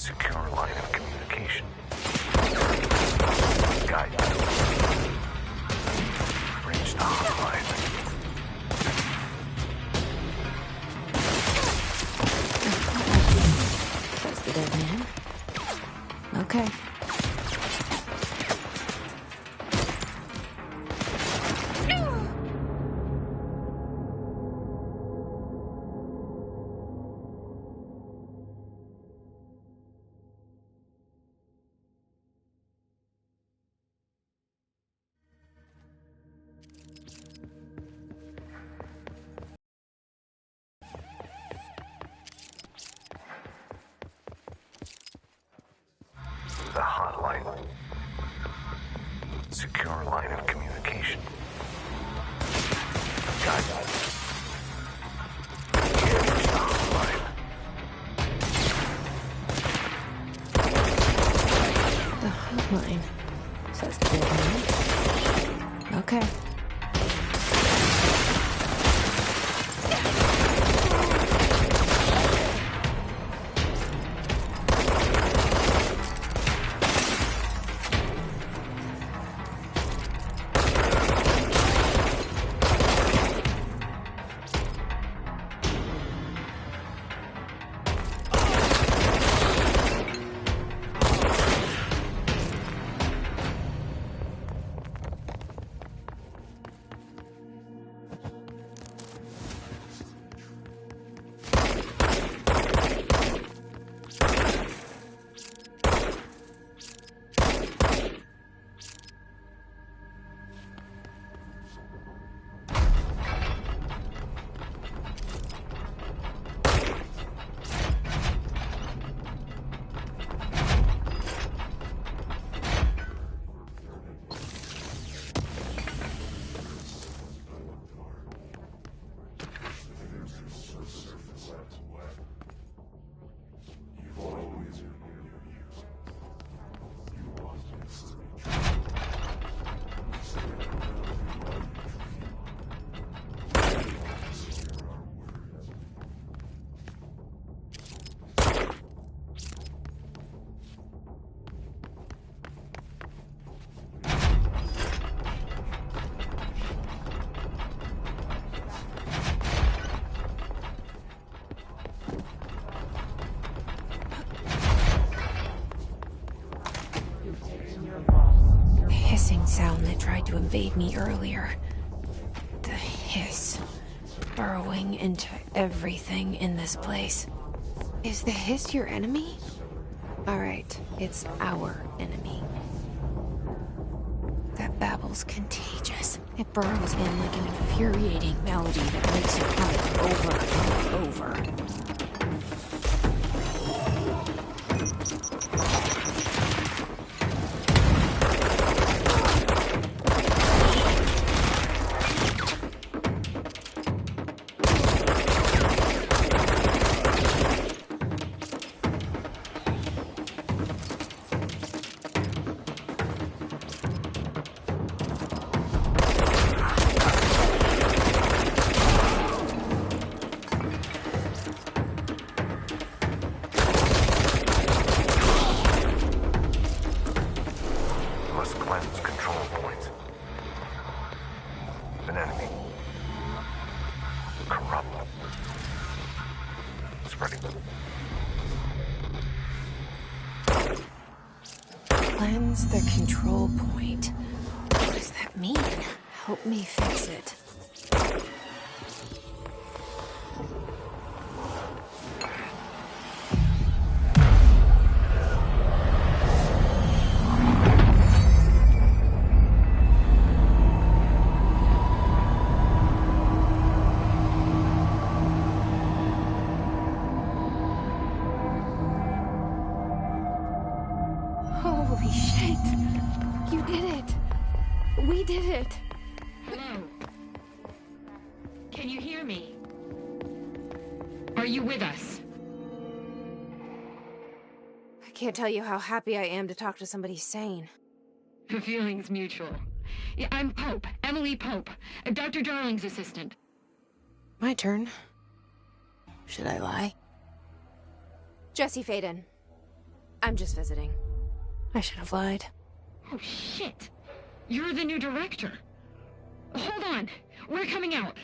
Secure line of communication. Guidance. Reach the hotline. That's the dead man. Okay. The hotline. Secure line of communication. Guidance. Reach the hotline. The hotline. Says the dead man. Okay. Hissing sound that tried to invade me earlier. The hiss. Burrowing into everything in this place. Is the hiss your enemy? Alright, it's our enemy. That babble's contagious. It burrows in like an infuriating melody that makes you hum it over and over. Cleanse the control point. What does that mean? Help me fix it. Holy shit! You did it! We did it! Hello? Can you hear me? Are you with us? I can't tell you how happy I am to talk to somebody sane. The feeling's mutual. Yeah, I'm Pope, Emily Pope, Dr. Darling's assistant. My turn. Should I lie? Jesse Faden. I'm just visiting. I should have lied. Oh, shit. You're the new director. Hold on. We're coming out.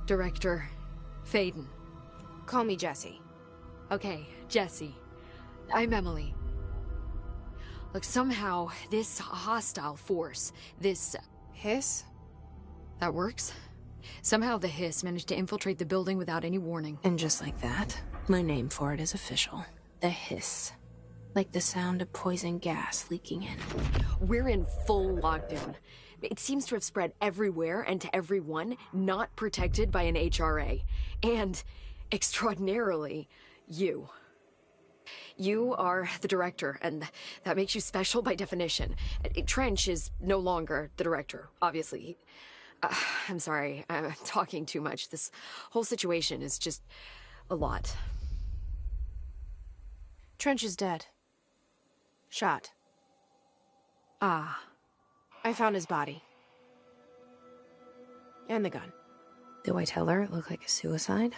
Director Faden. Call me Jessie. Okay, Jessie. I'm Emily. Look, somehow, this hostile force, this... Hiss? That works? Somehow the hiss managed to infiltrate the building without any warning. And just like that, my name for it is official. The hiss. Like the sound of poison gas leaking in. We're in full lockdown. It seems to have spread everywhere and to everyone, not protected by an HRA. And, extraordinarily, you. You are the director, and that makes you special by definition. Trench is no longer the director, obviously. I'm sorry, I'm talking too much. This whole situation is just a lot. Trench is dead. Shot. Ah. I found his body. And the gun. Do I tell her it looked like a suicide?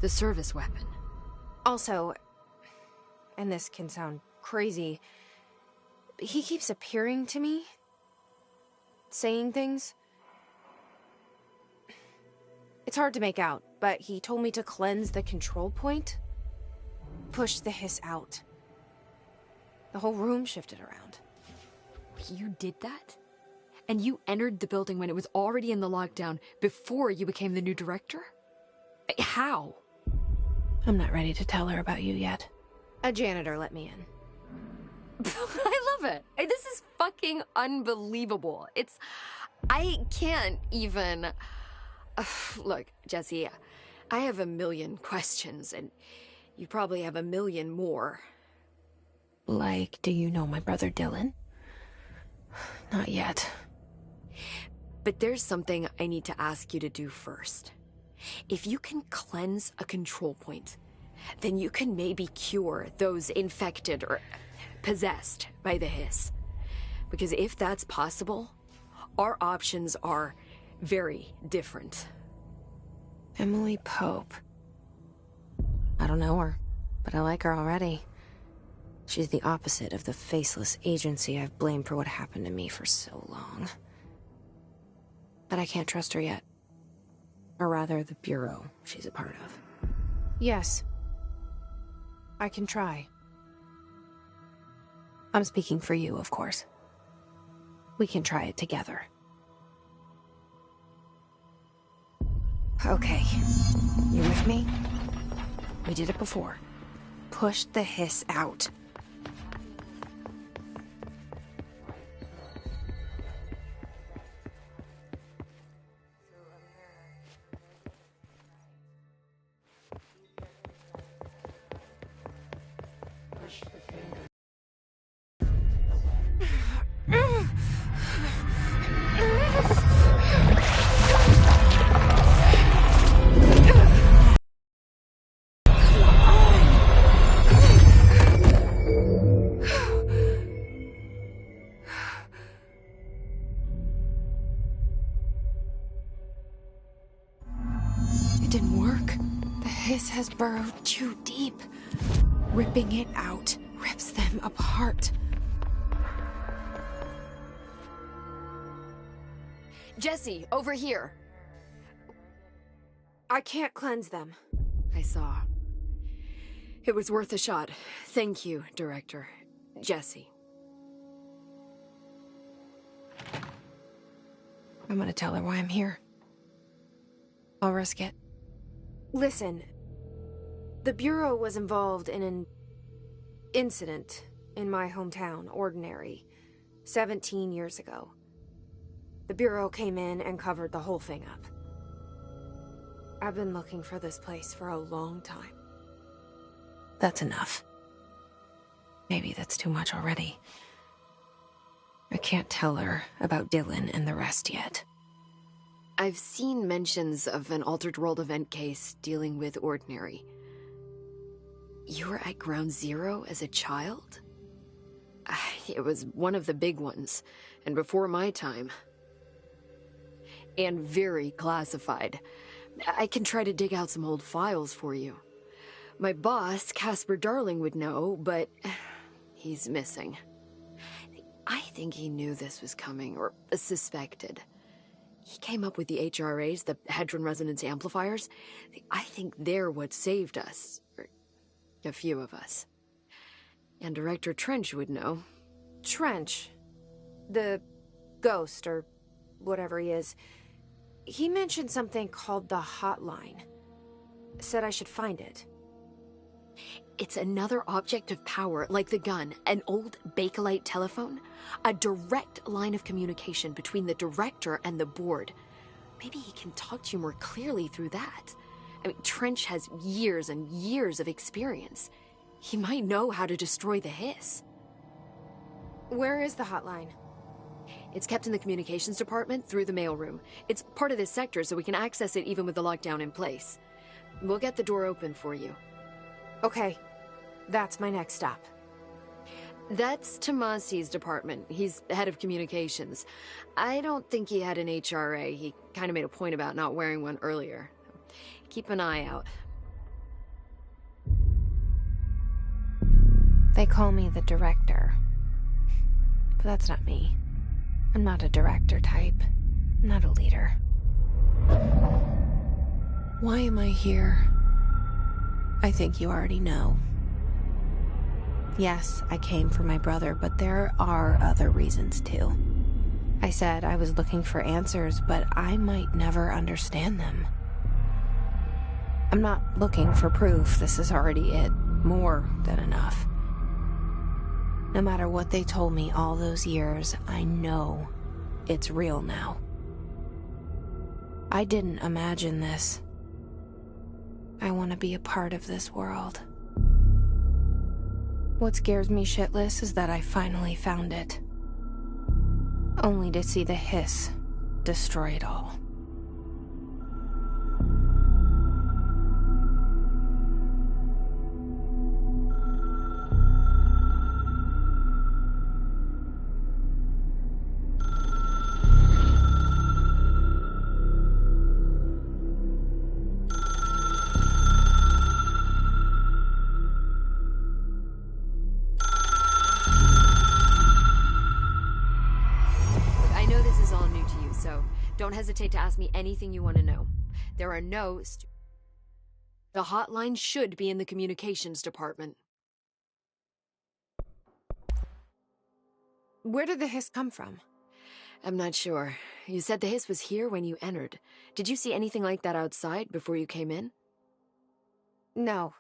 The service weapon. Also, and this can sound crazy, he keeps appearing to me. Saying things. It's hard to make out, but he told me to cleanse the control point. Push the hiss out. The whole room shifted around. You did that? And you entered the building when it was already in the lockdown before you became the new director? How? I'm not ready to tell her about you yet. A janitor let me in. I love it. This is fucking unbelievable. I can't even... Look, Jessie, I have a million questions, and you probably have a million more. Like, do you know my brother Dylan? Not yet. But there's something I need to ask you to do first. If you can cleanse a control point, then you can maybe cure those infected or possessed by the hiss. Because if that's possible, our options are very different. Emily Pope. I don't know her, but I like her already. She's the opposite of the faceless agency I've blamed for what happened to me for so long. But I can't trust her yet. Or rather, the Bureau she's a part of. Yes. I can try. I'm speaking for you, of course. We can try it together. Okay. You with me? We did it before. Push the hiss out. It didn't work. The hiss has burrowed too deep. Ripping it out rips them apart. Jessie, over here. I can't cleanse them. I saw. It was worth a shot. Thank you, Director. Jessie. I'm gonna tell her why I'm here. I'll risk it. Listen, the Bureau was involved in an incident in my hometown, Ordinary, 17 years ago. The Bureau came in and covered the whole thing up. I've been looking for this place for a long time. That's enough. Maybe that's too much already. I can't tell her about Dylan and the rest yet. I've seen mentions of an Altered World event case dealing with Ordinary. You were at Ground Zero as a child? It was one of the big ones, and before my time. And very classified. I can try to dig out some old files for you. My boss, Casper Darling, would know, but he's missing. I think he knew this was coming, or suspected. He came up with the HRAs, the Hadron Resonance Amplifiers. I think they're what saved us. Or a few of us. And Director Trench would know. Trench. The ghost, or whatever he is. He mentioned something called the hotline. Said I should find it. It's another object of power, like the gun, an old Bakelite telephone. A direct line of communication between the director and the board. Maybe he can talk to you more clearly through that. I mean, Trench has years and years of experience. He might know how to destroy the hiss. Where is the hotline? It's kept in the communications department through the mailroom. It's part of this sector, so we can access it even with the lockdown in place. We'll get the door open for you. Okay. That's my next stop. That's Tomasi's department. He's head of communications. I don't think he had an HRA. He kind of made a point about not wearing one earlier. Keep an eye out. They call me the director. But that's not me. I'm not a director type. I'm not a leader. Why am I here? I think you already know. Yes, I came for my brother, but there are other reasons too. I said I was looking for answers, but I might never understand them. I'm not looking for proof. This is already it. More than enough. No matter what they told me all those years, I know it's real now. I didn't imagine this. I want to be a part of this world. What scares me shitless is that I finally found it. Only to see the hiss destroy it all. Don't hesitate to ask me anything you want to know. There are no... The hotline should be in the communications department. Where did the hiss come from? I'm not sure. You said the hiss was here when you entered. Did you see anything like that outside before you came in? No.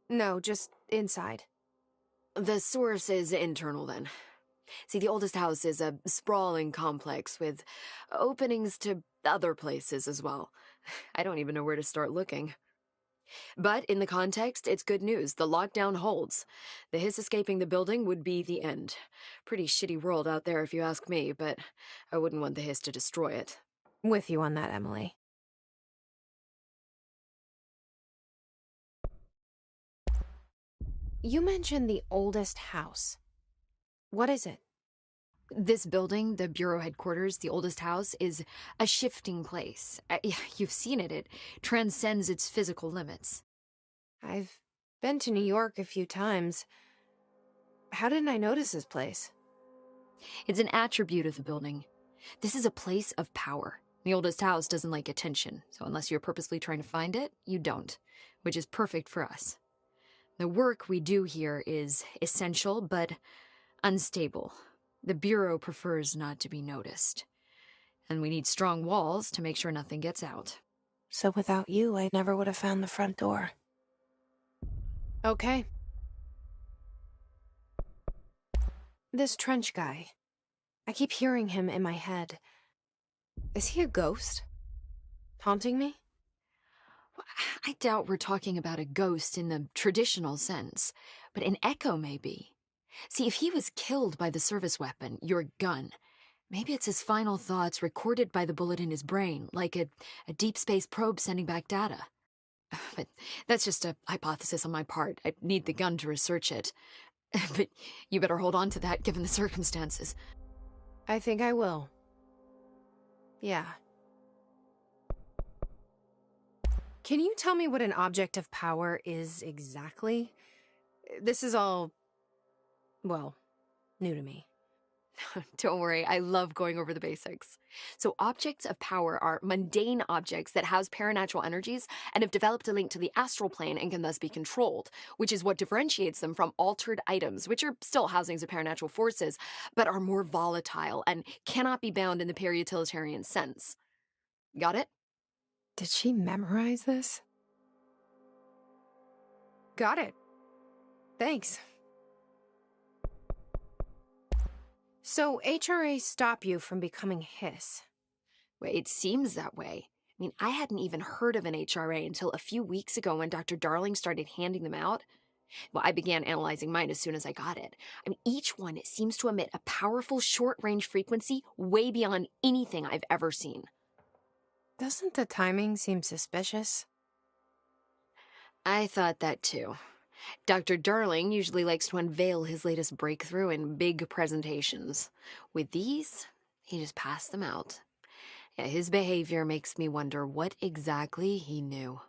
No, just inside. The source is internal, then. See, the oldest house is a sprawling complex with openings to other places as well. I don't even know where to start looking. But in the context, it's good news. The lockdown holds. The hiss escaping the building would be the end. Pretty shitty world out there if you ask me, but I wouldn't want the hiss to destroy it. With you on that, Emily. You mentioned the oldest house. What is it? This building, the Bureau headquarters, the oldest house, is a shifting place. You've seen it. It transcends its physical limits. I've been to New York a few times. How didn't I notice this place? It's an attribute of the building. This is a place of power. The oldest house doesn't like attention, so unless you're purposely trying to find it, you don't, which is perfect for us. The work we do here is essential, but unstable. The Bureau prefers not to be noticed. And we need strong walls to make sure nothing gets out. So without you, I never would have found the front door. Okay. This Trench guy. I keep hearing him in my head. Is he a ghost? Haunting me? I doubt we're talking about a ghost in the traditional sense, but an echo maybe. See, if he was killed by the service weapon, your gun, maybe it's his final thoughts recorded by the bullet in his brain, like a deep space probe sending back data. But that's just a hypothesis on my part. I need the gun to research it. But you better hold on to that given the circumstances. I think I will. Yeah. Can you tell me what an object of power is exactly? This is all, well, new to me. Don't worry, I love going over the basics. So, objects of power are mundane objects that house paranatural energies and have developed a link to the astral plane and can thus be controlled, which is what differentiates them from altered items, which are still housings of paranatural forces, but are more volatile and cannot be bound in the peri-utilitarian sense. Got it? Did she memorize this? Got it. Thanks. So HRA stop you from becoming Hiss? Well, it seems that way. I mean, I hadn't even heard of an HRA until a few weeks ago when Dr. Darling started handing them out. Well, I began analyzing mine as soon as I got it. I mean, each one seems to emit a powerful short-range frequency way beyond anything I've ever seen. Doesn't the timing seem suspicious? I thought that too. Dr. Darling usually likes to unveil his latest breakthrough in big presentations. With these, he just passed them out. Yeah, his behavior makes me wonder what exactly he knew.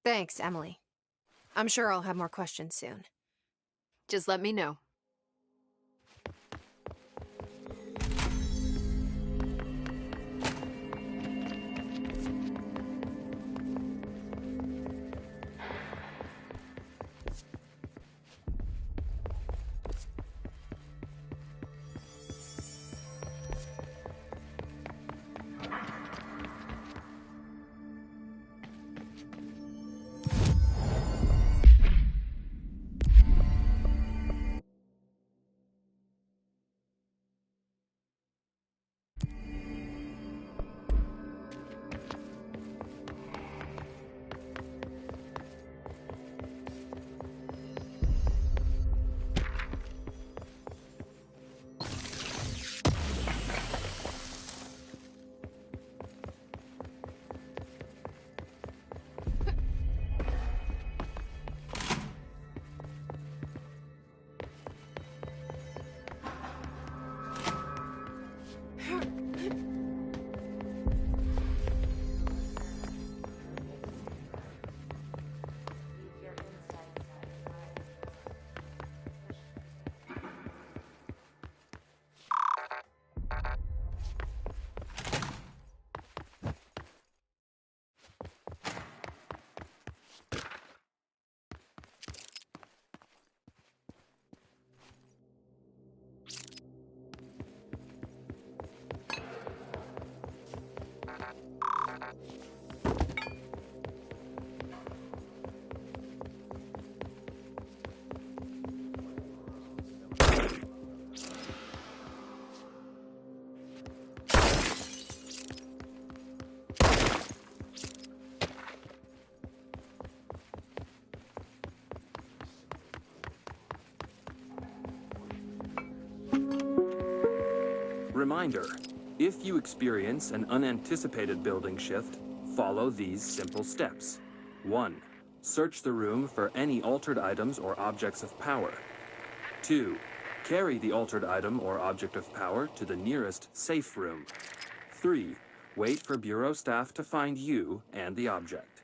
Thanks, Emily. I'm sure I'll have more questions soon. Just let me know. Reminder, if you experience an unanticipated building shift, follow these simple steps. 1. Search the room for any altered items or objects of power. 2. Carry the altered item or object of power to the nearest safe room. 3. Wait for Bureau staff to find you and the object.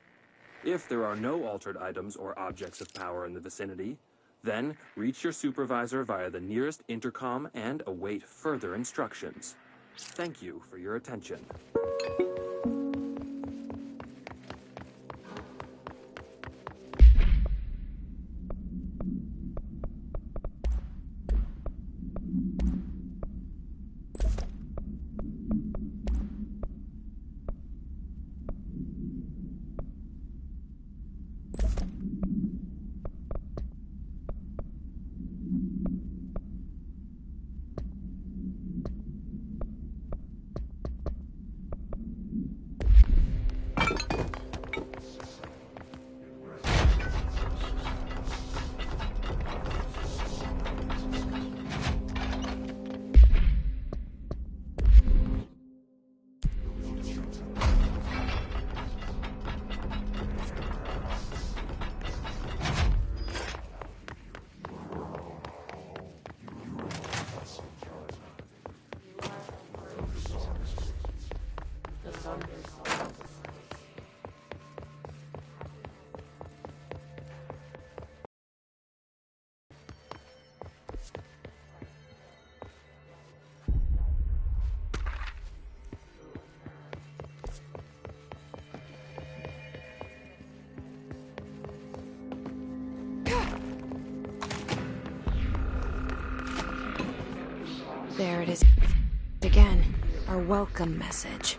If there are no altered items or objects of power in the vicinity, then reach your supervisor via the nearest intercom and await further instructions. Thank you for your attention. There it is again. Our welcome message.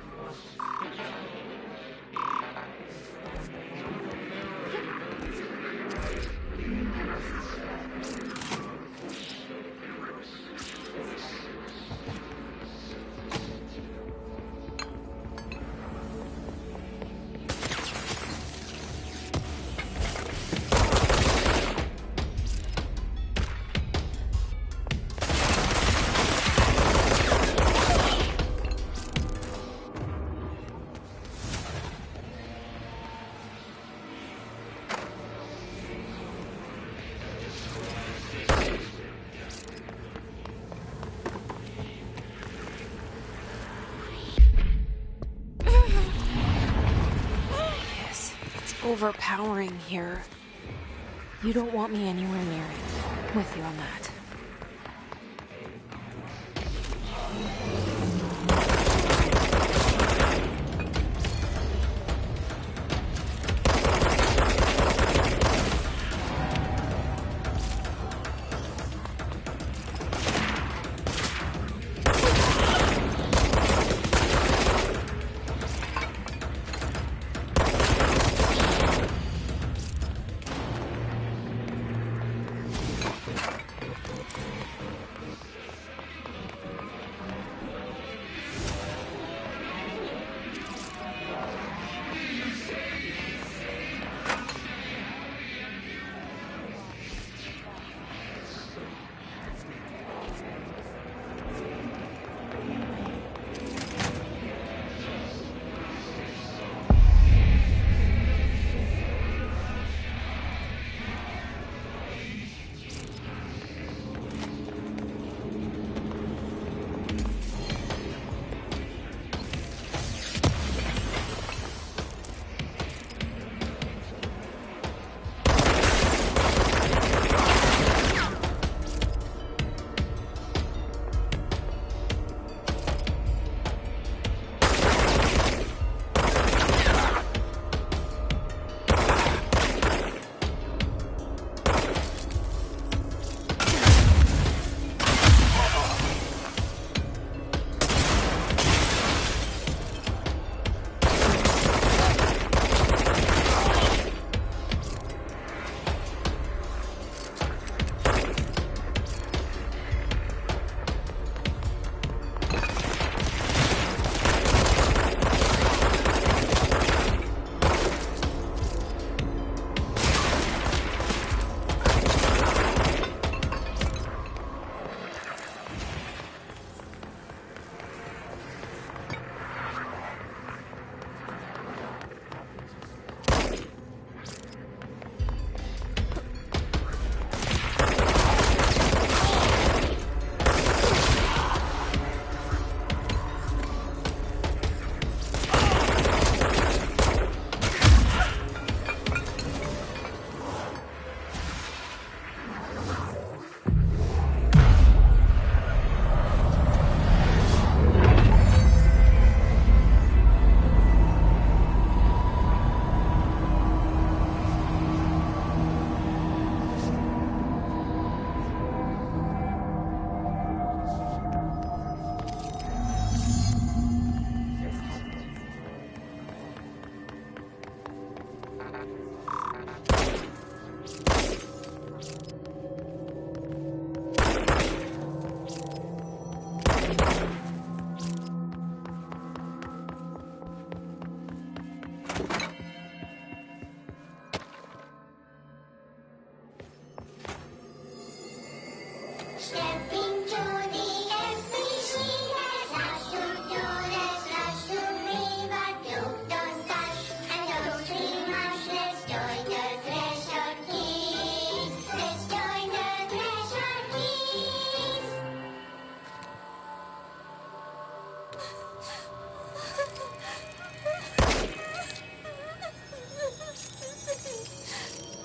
Overpowering here. You don't want me anywhere near it. I'm with you on that.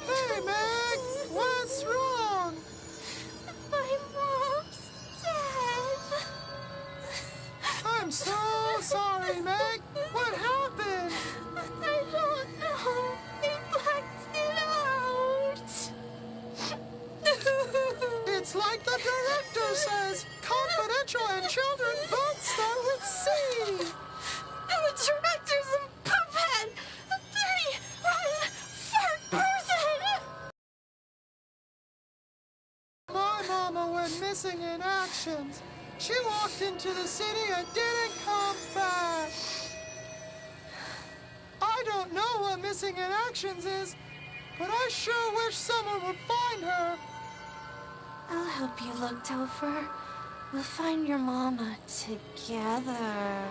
Hey, Meg! What's wrong? My mom's like the director says. Confidential and children both start with C. And the director's a puppet! A dirty, rotten, fart person! My mama went missing in actions. She walked into the city and didn't come back. I don't know what missing in actions is, but I sure wish someone would find her. I'll help you look, Topher. We'll find your mama together.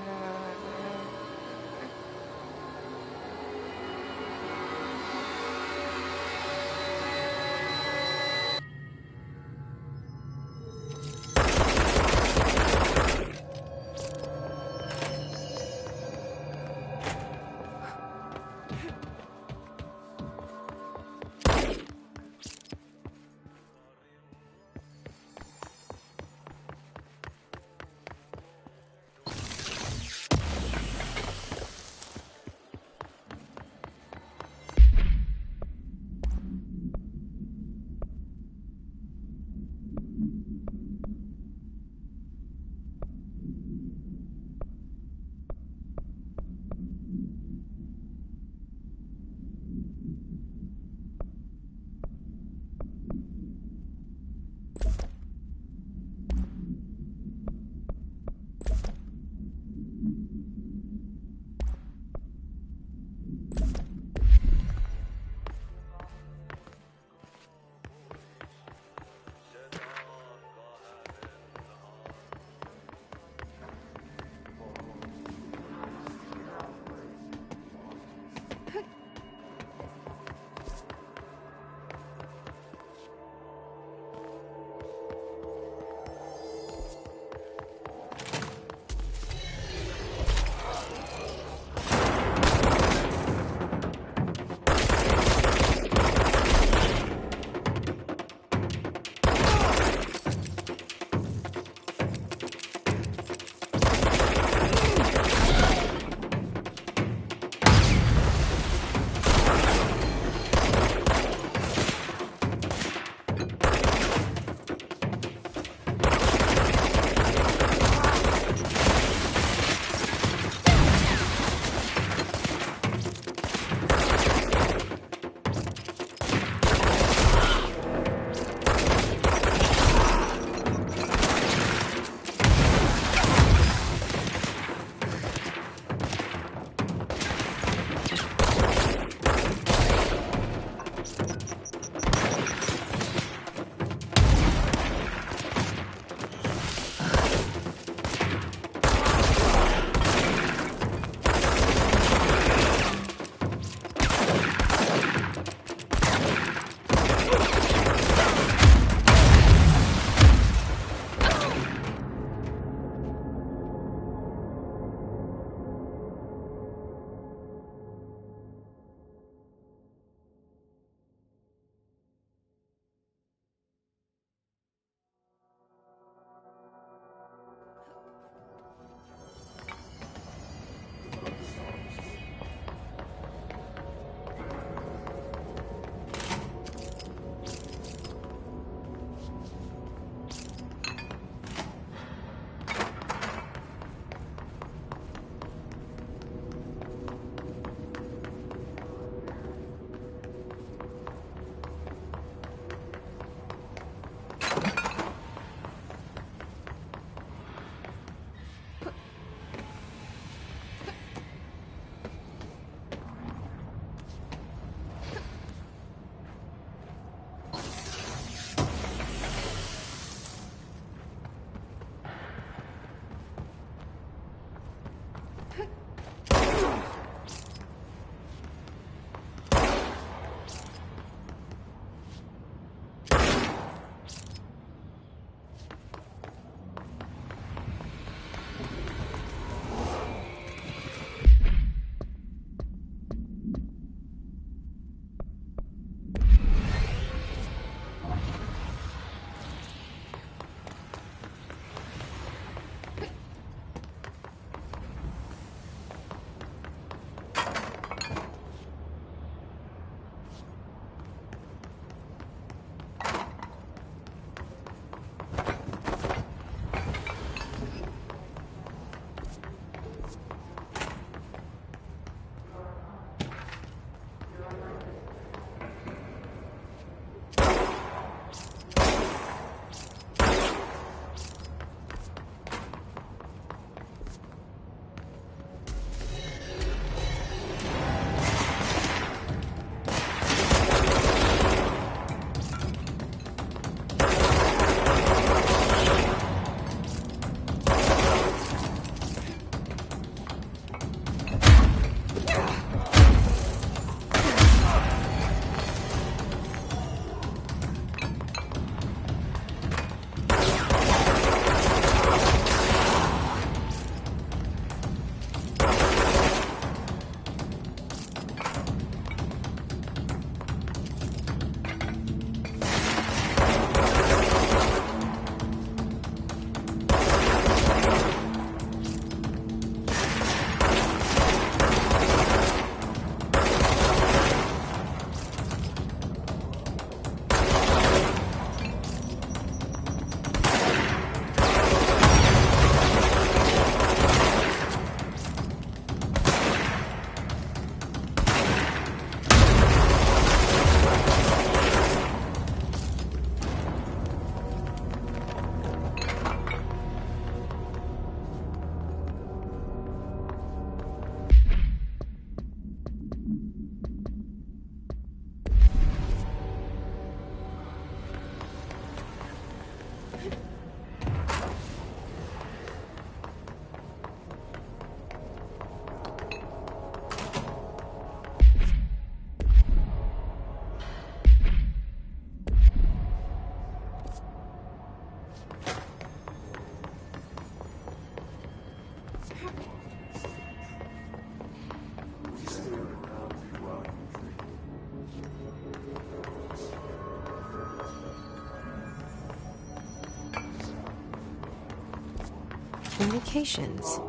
Communications.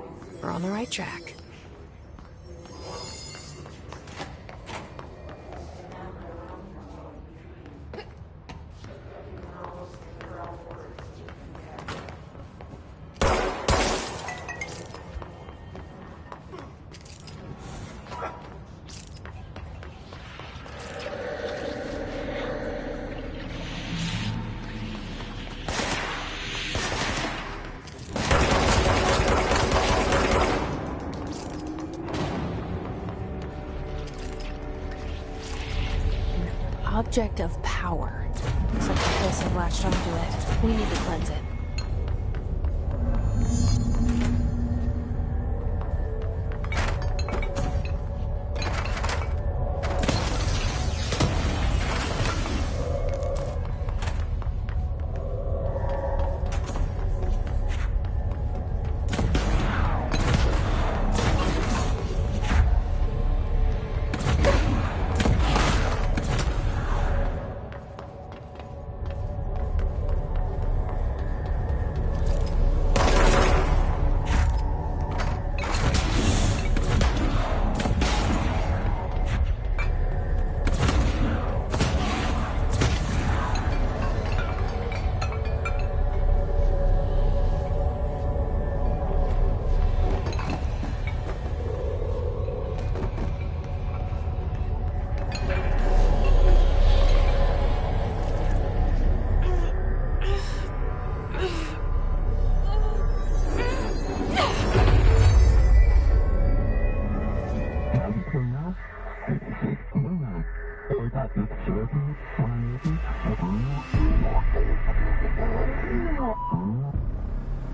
We're on the right track. Object of power. Looks like the hiss have latched onto it. We need to cleanse it.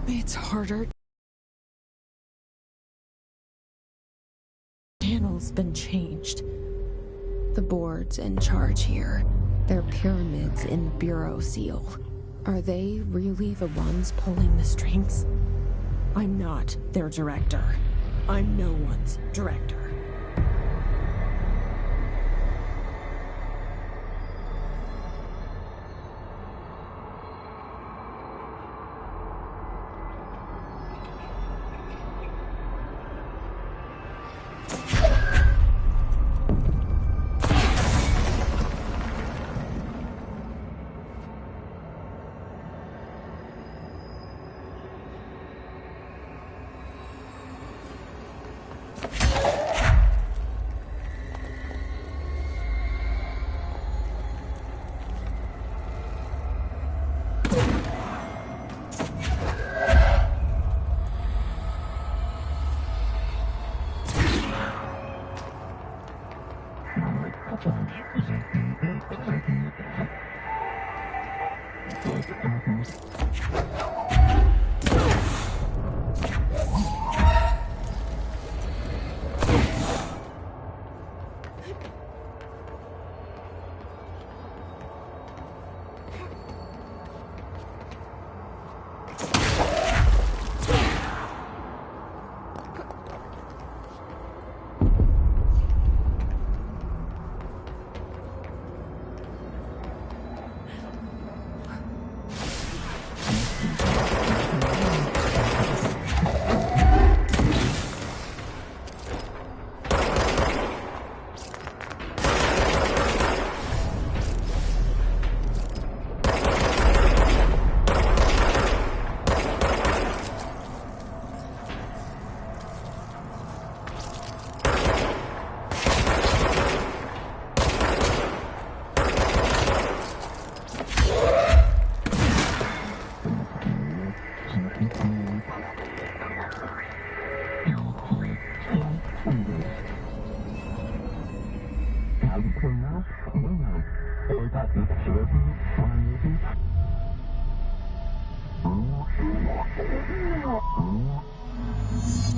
It's harder. Channel's been changed. The board's in charge here. They're pyramids in Bureau Seal. Are they really the ones pulling the strings? I'm not their director. I'm no one's director.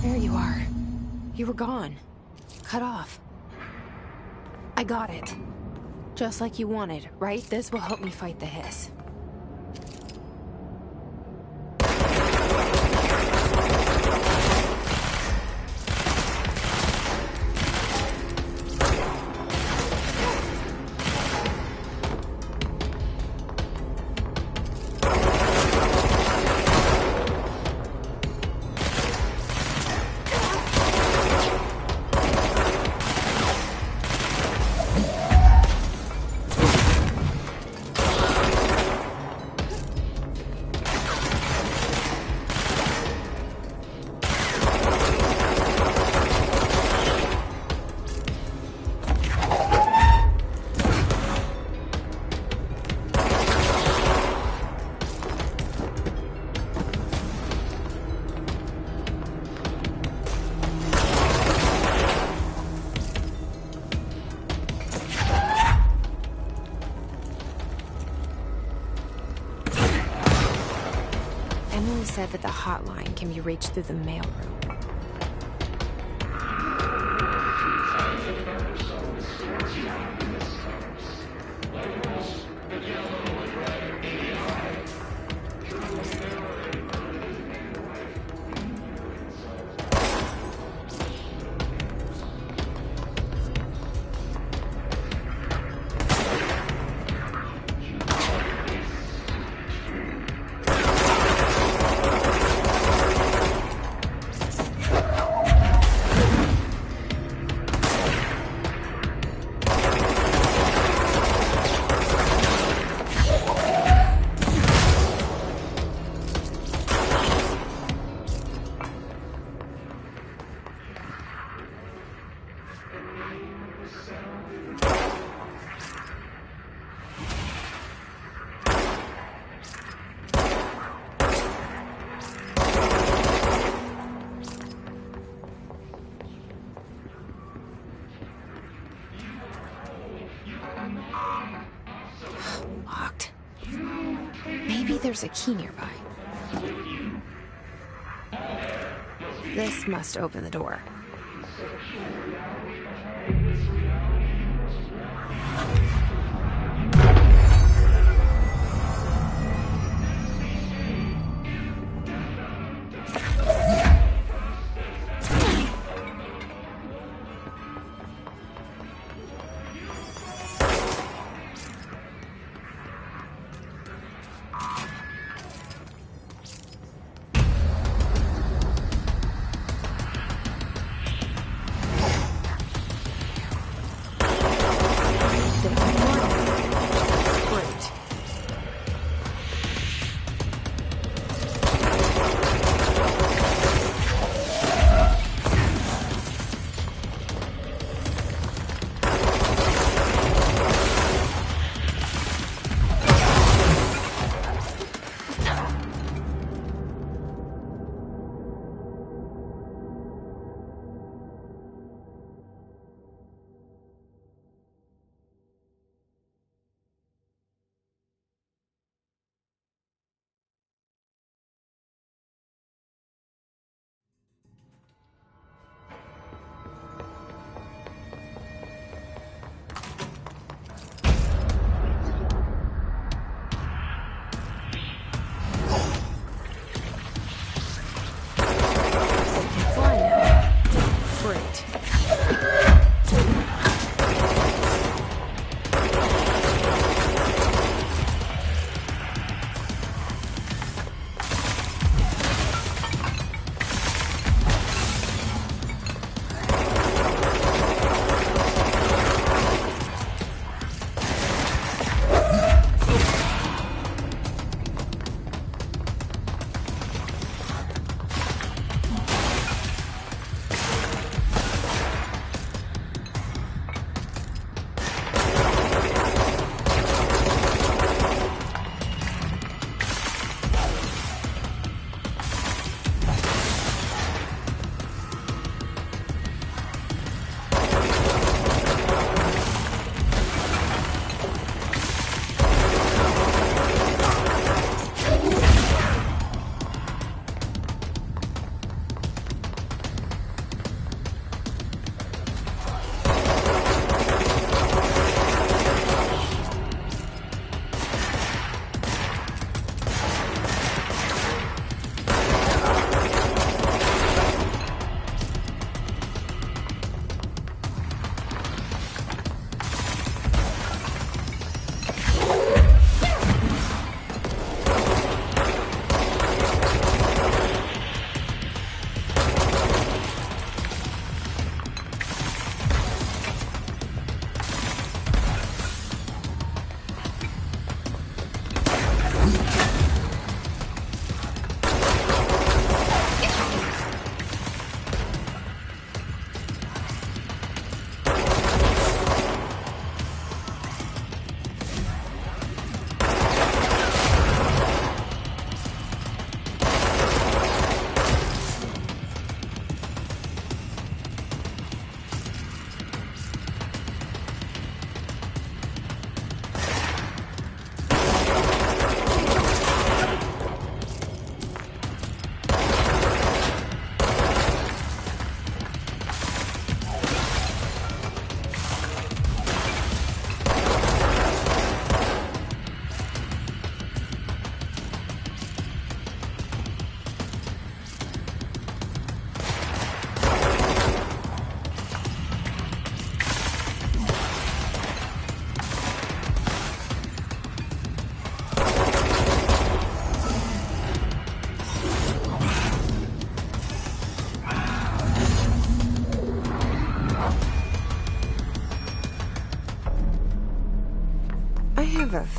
There you are. You were gone. Cut off. I got it. Just like you wanted, right? This will help me fight the hiss. said that the hotline can be reached through the mailroom. Locked. Maybe there's a key nearby. This must open the door.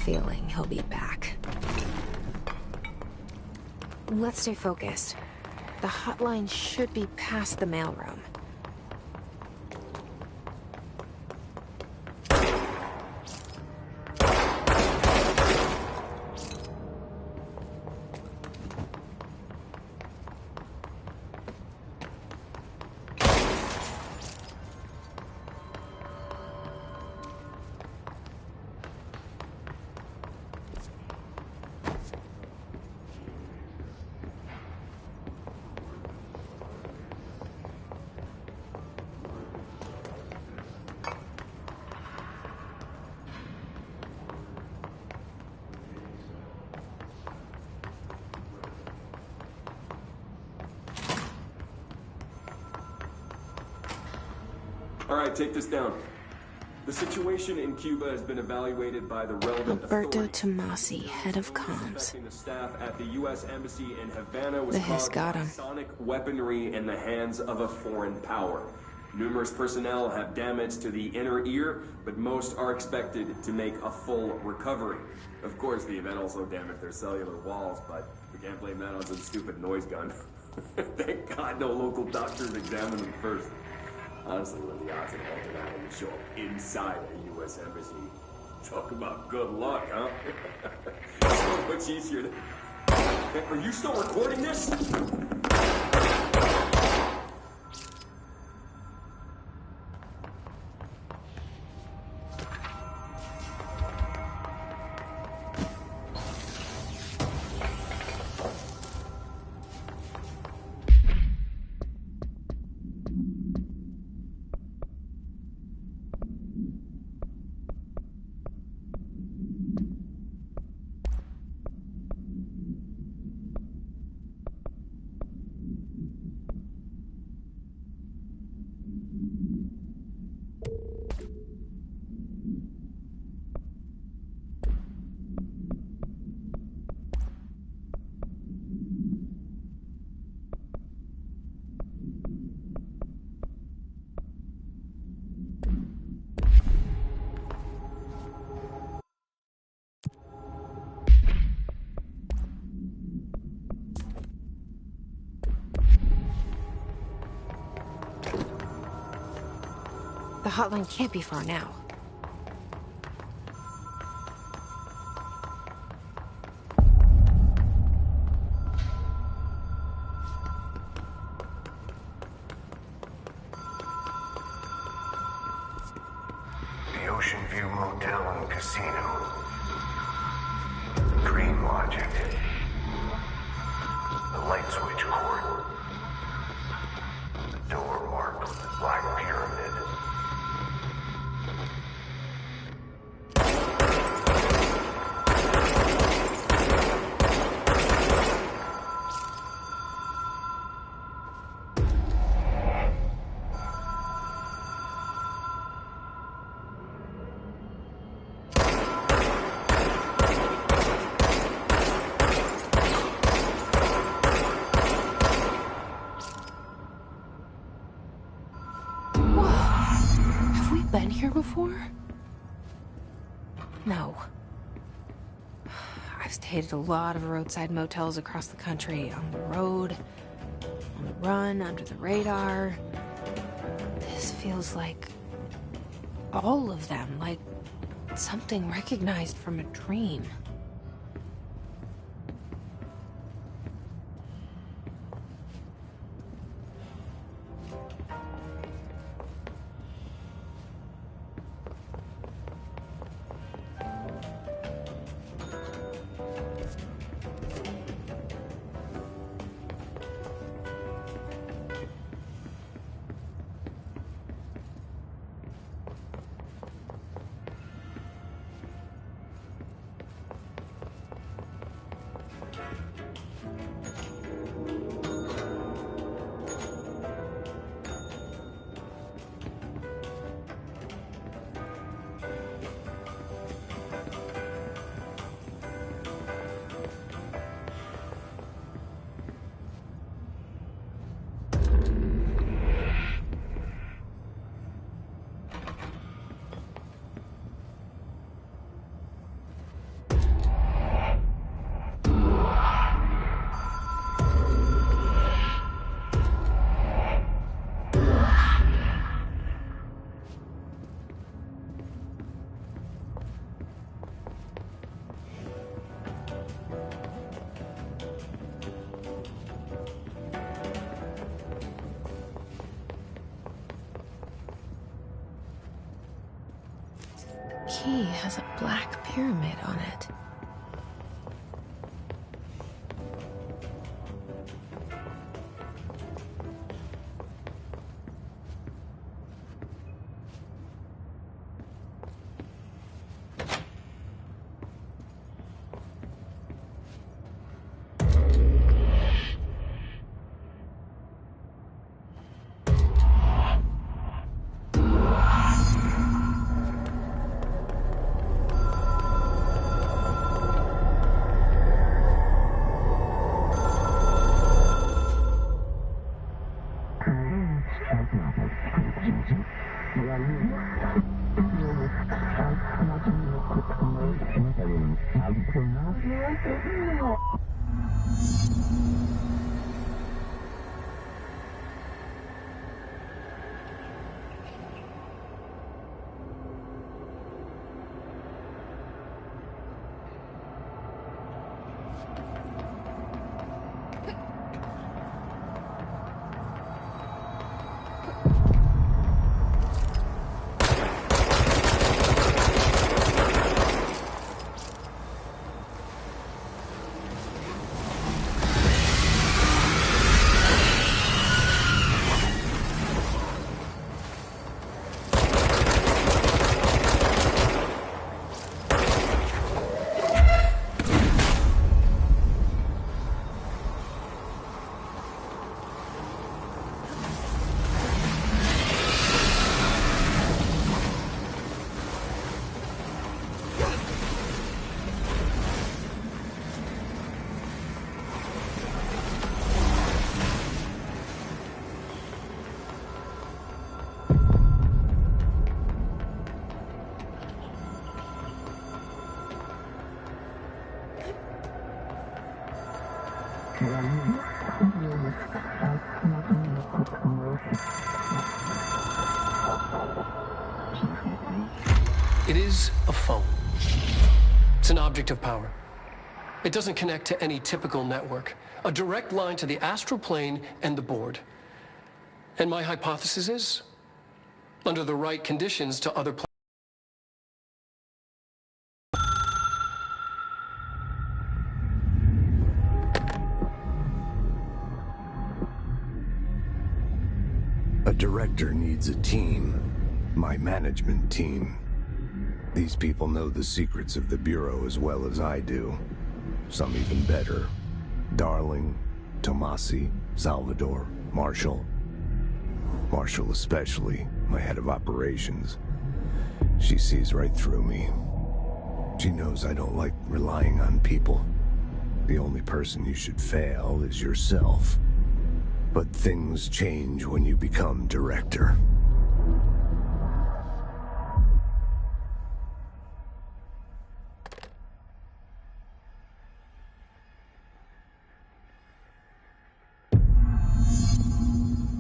feeling he'll be back. Let's stay focused. The hotline should be past the mailroom. All right, take this down. The situation in Cuba has been evaluated by the relevant Alberto authorities. Tomasi, head of comms. Suspecting the staff at the U.S. Embassy in Havana was The hiss caused got by him. sonic weaponry in the hands of a foreign power. Numerous personnel have damage to the inner ear, but most are expected to make a full recovery. Of course, the event also damaged their cellular walls, but we can't blame that on some stupid noise gun. Thank God no local doctors examined them first. Honestly, when the odds of altered items show up inside a U.S. embassy, talk about good luck, huh? So much easier to... Are you still recording this? The hotline can't be far now. The Ocean View Motel and Casino. Dream Logic. The light switch cord. The door marked with the Black Pyramid. Been here before? No. I've stayed at a lot of roadside motels across the country, on the road, on the run, under the radar. This feels like all of them, like something recognized from a dream. key has a black pyramid on it. It is a phone. It's an object of power. It doesn't connect to any typical network. A direct line to the astral plane and the board. And my hypothesis is, under the right conditions, to other planets. A director needs a team. My management team. These people know the secrets of the Bureau as well as I do. Some even better. Darling, Tomasi, Salvador, Marshall. Marshall especially, my head of operations. She sees right through me. She knows I don't like relying on people. The only person you should fail is yourself. But things change when you become director.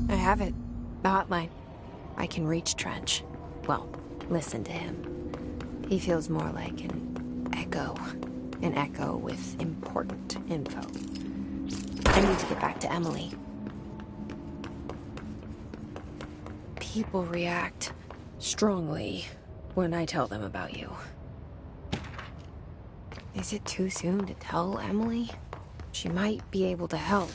I have it. The hotline. I can reach Trench. Well, listen to him. He feels more like an echo. An echo with important info. I need to get back to Emily. People react strongly when I tell them about you. Is it too soon to tell Emily? She might be able to help.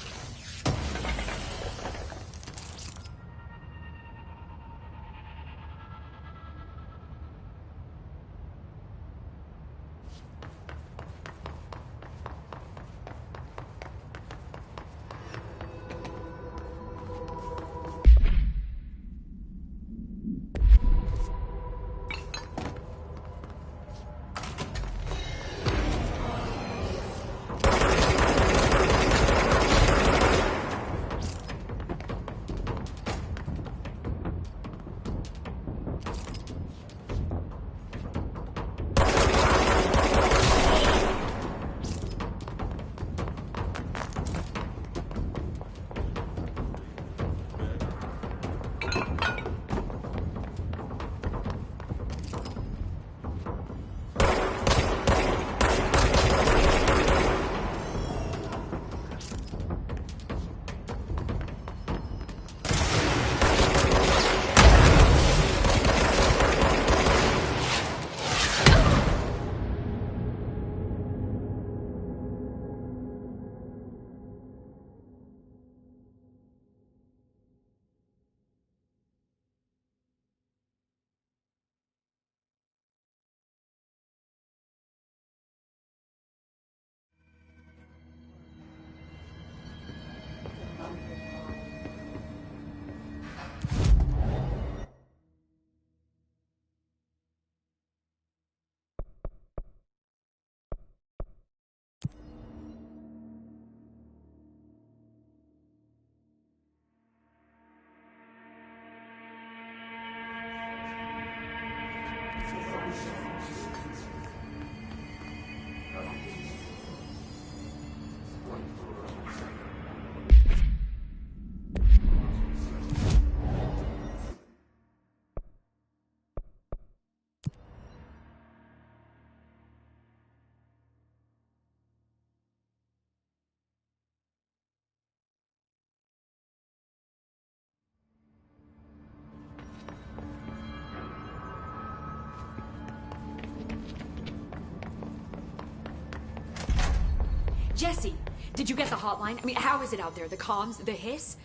Jesse, did you get the hotline? I mean, how is it out there? The comms, the hiss?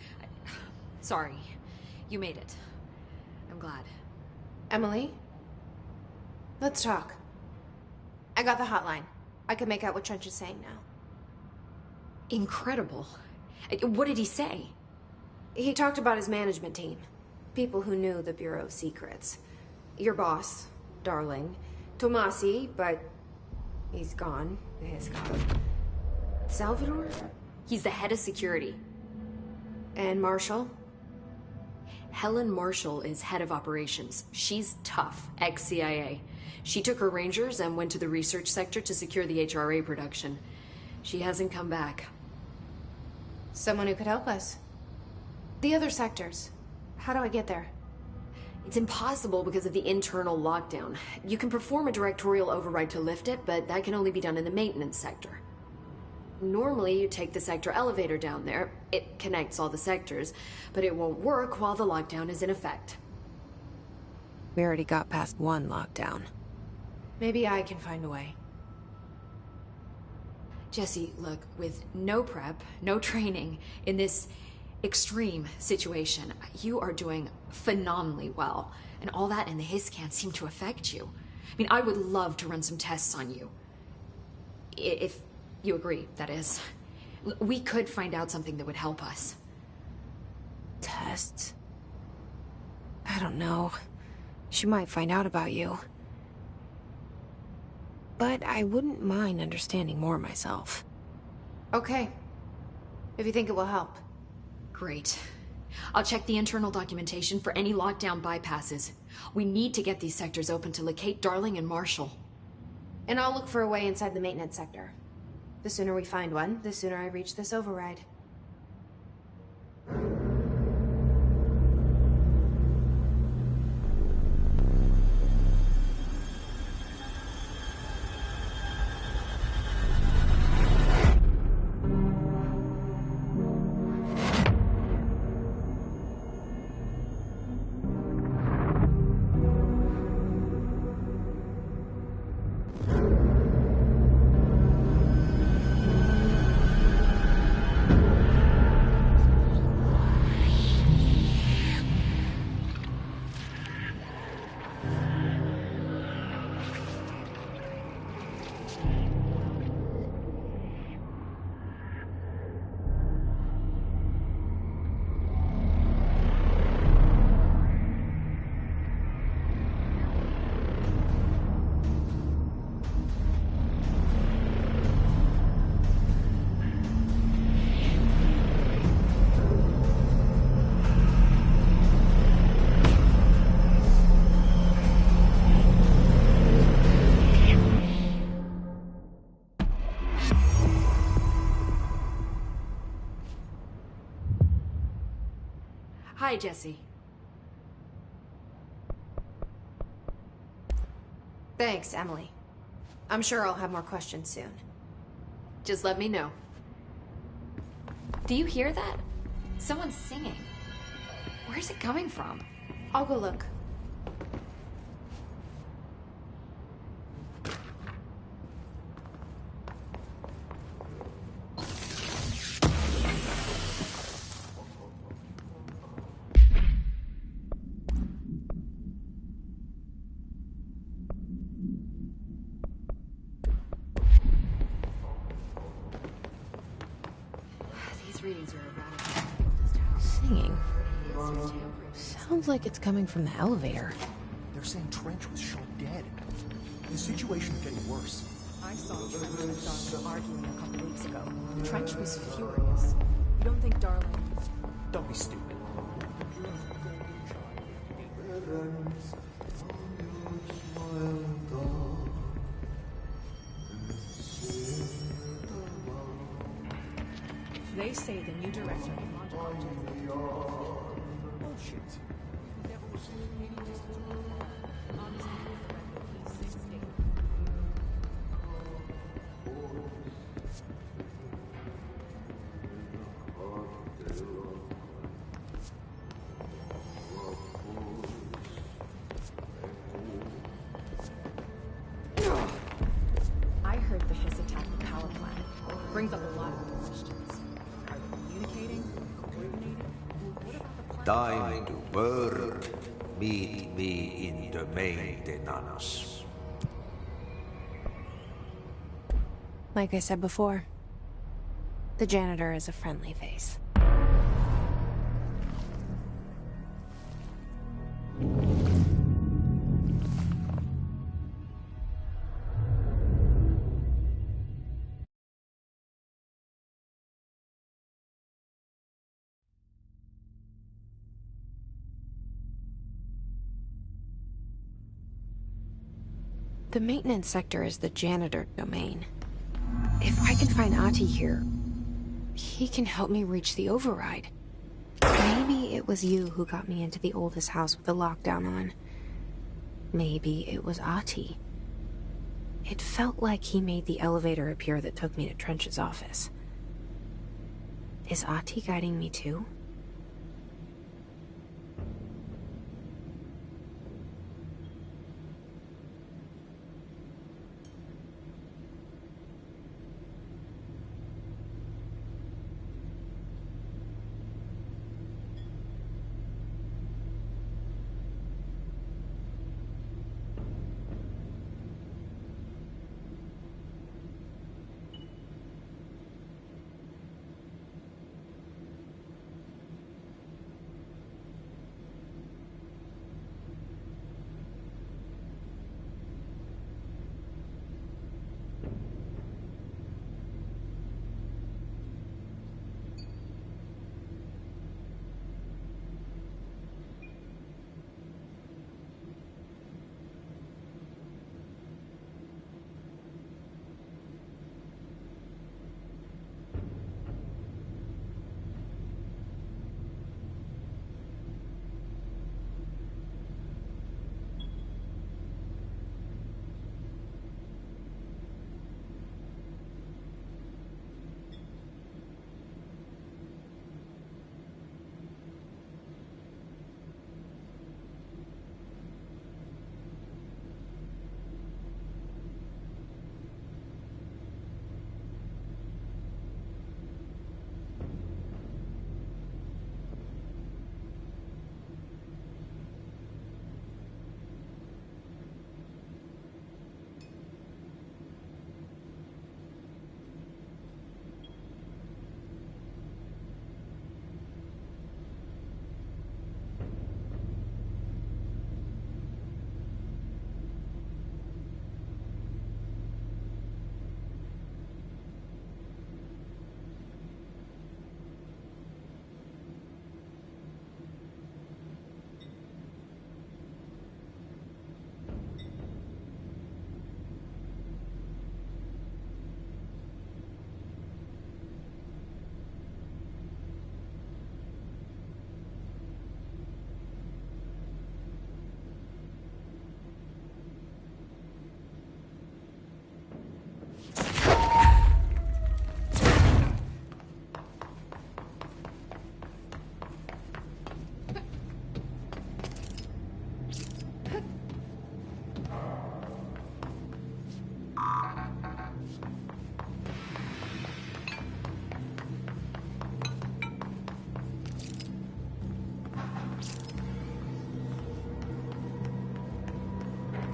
Sorry, you made it. I'm glad. Emily? Let's talk. I got the hotline. I can make out what Trench is saying now. Incredible. What did he say? He talked about his management team. People who knew the Bureau's secrets. Your boss, Darling. Tomasi, but he's gone. His gone. Salvador? He's the head of security. And Marshall? Helen Marshall is head of operations. She's tough, ex-CIA. She took her Rangers and went to the research sector to secure the HRA production. She hasn't come back. Someone who could help us. The other sectors. How do I get there? It's impossible because of the internal lockdown. You can perform a directorial override to lift it, but that can only be done in the maintenance sector. Normally, you take the sector elevator down there. It connects all the sectors, but it won't work while the lockdown is in effect. We already got past one lockdown. Maybe I can find a way. Jesse, look, with no prep, no training, in this extreme situation, you are doing phenomenally well. And all that and the hiss can't seem to affect you. I mean, I would love to run some tests on you. If you agree, that is. We could find out something that would help us. Tests? I don't know. She might find out about you. But I wouldn't mind understanding more myself. Okay. If you think it will help. Great. I'll check the internal documentation for any lockdown bypasses. We need to get these sectors open to locate Darling and Marshall. And I'll look for a way inside the maintenance sector. The sooner we find one, the sooner I reach this override. Hi, Jesse. Thanks, Emily. I'm sure I'll have more questions soon. Just let me know. Do you hear that? Someone's singing. Where's it coming from? I'll go look. These readings are erratic. singing. Sounds like it's coming from the elevator. They're saying Trench was shot dead. The situation is getting worse. I saw Trench and Darling arguing a couple weeks ago. Trench was furious. You don't think Darling... Don't be stupid. They say the new director can launch objects. Bullshit. I heard the Hiss attacked the power plant. Brings up a lot of questions. Are they communicating? Coordinating? What about the Time plant? to work. Meet me in the maintenance. Like I said before, the janitor is a friendly face. The maintenance sector is the janitor domain. If I can find Ahti here, he can help me reach the override. Maybe it was you who got me into the oldest house with the lockdown on. Maybe it was Ahti. It felt like he made the elevator appear that took me to Trench's office. Is Ahti guiding me too?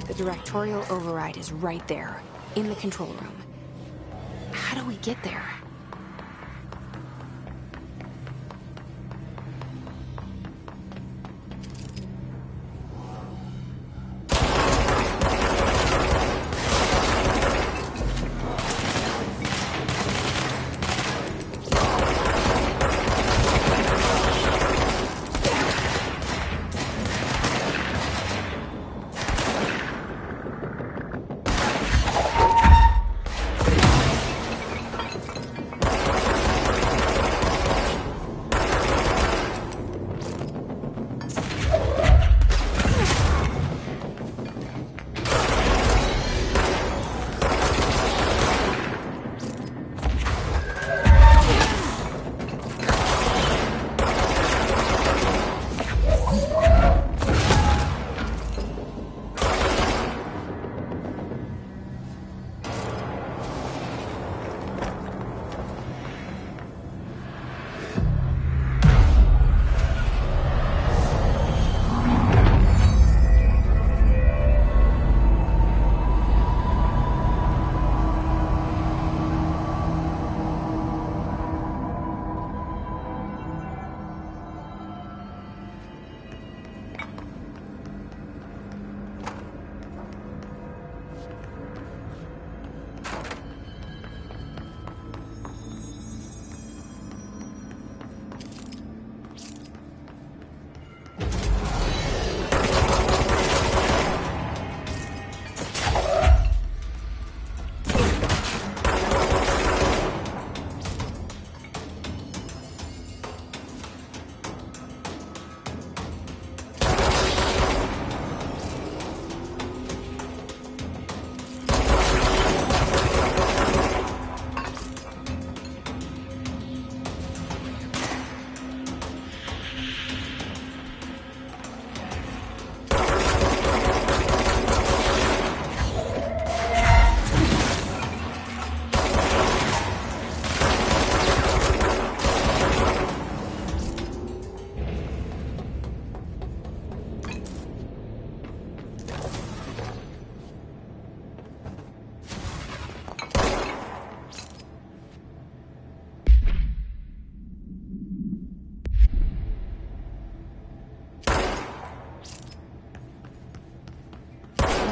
The directorial override is right there, in the control room. How do we get there?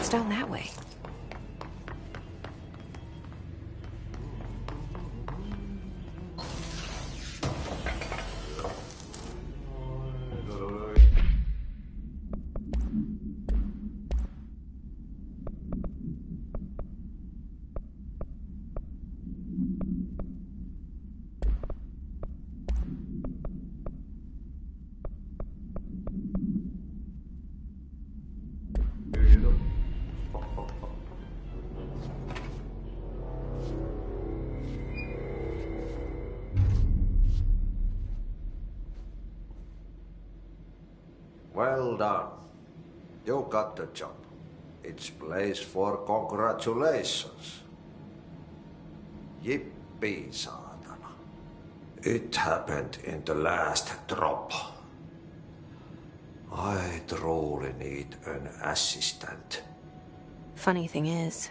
What's down that way? Well done. You got the job. It's place for congratulations. Yippee, saatana. It happened in the last drop. I truly need an assistant. Funny thing is,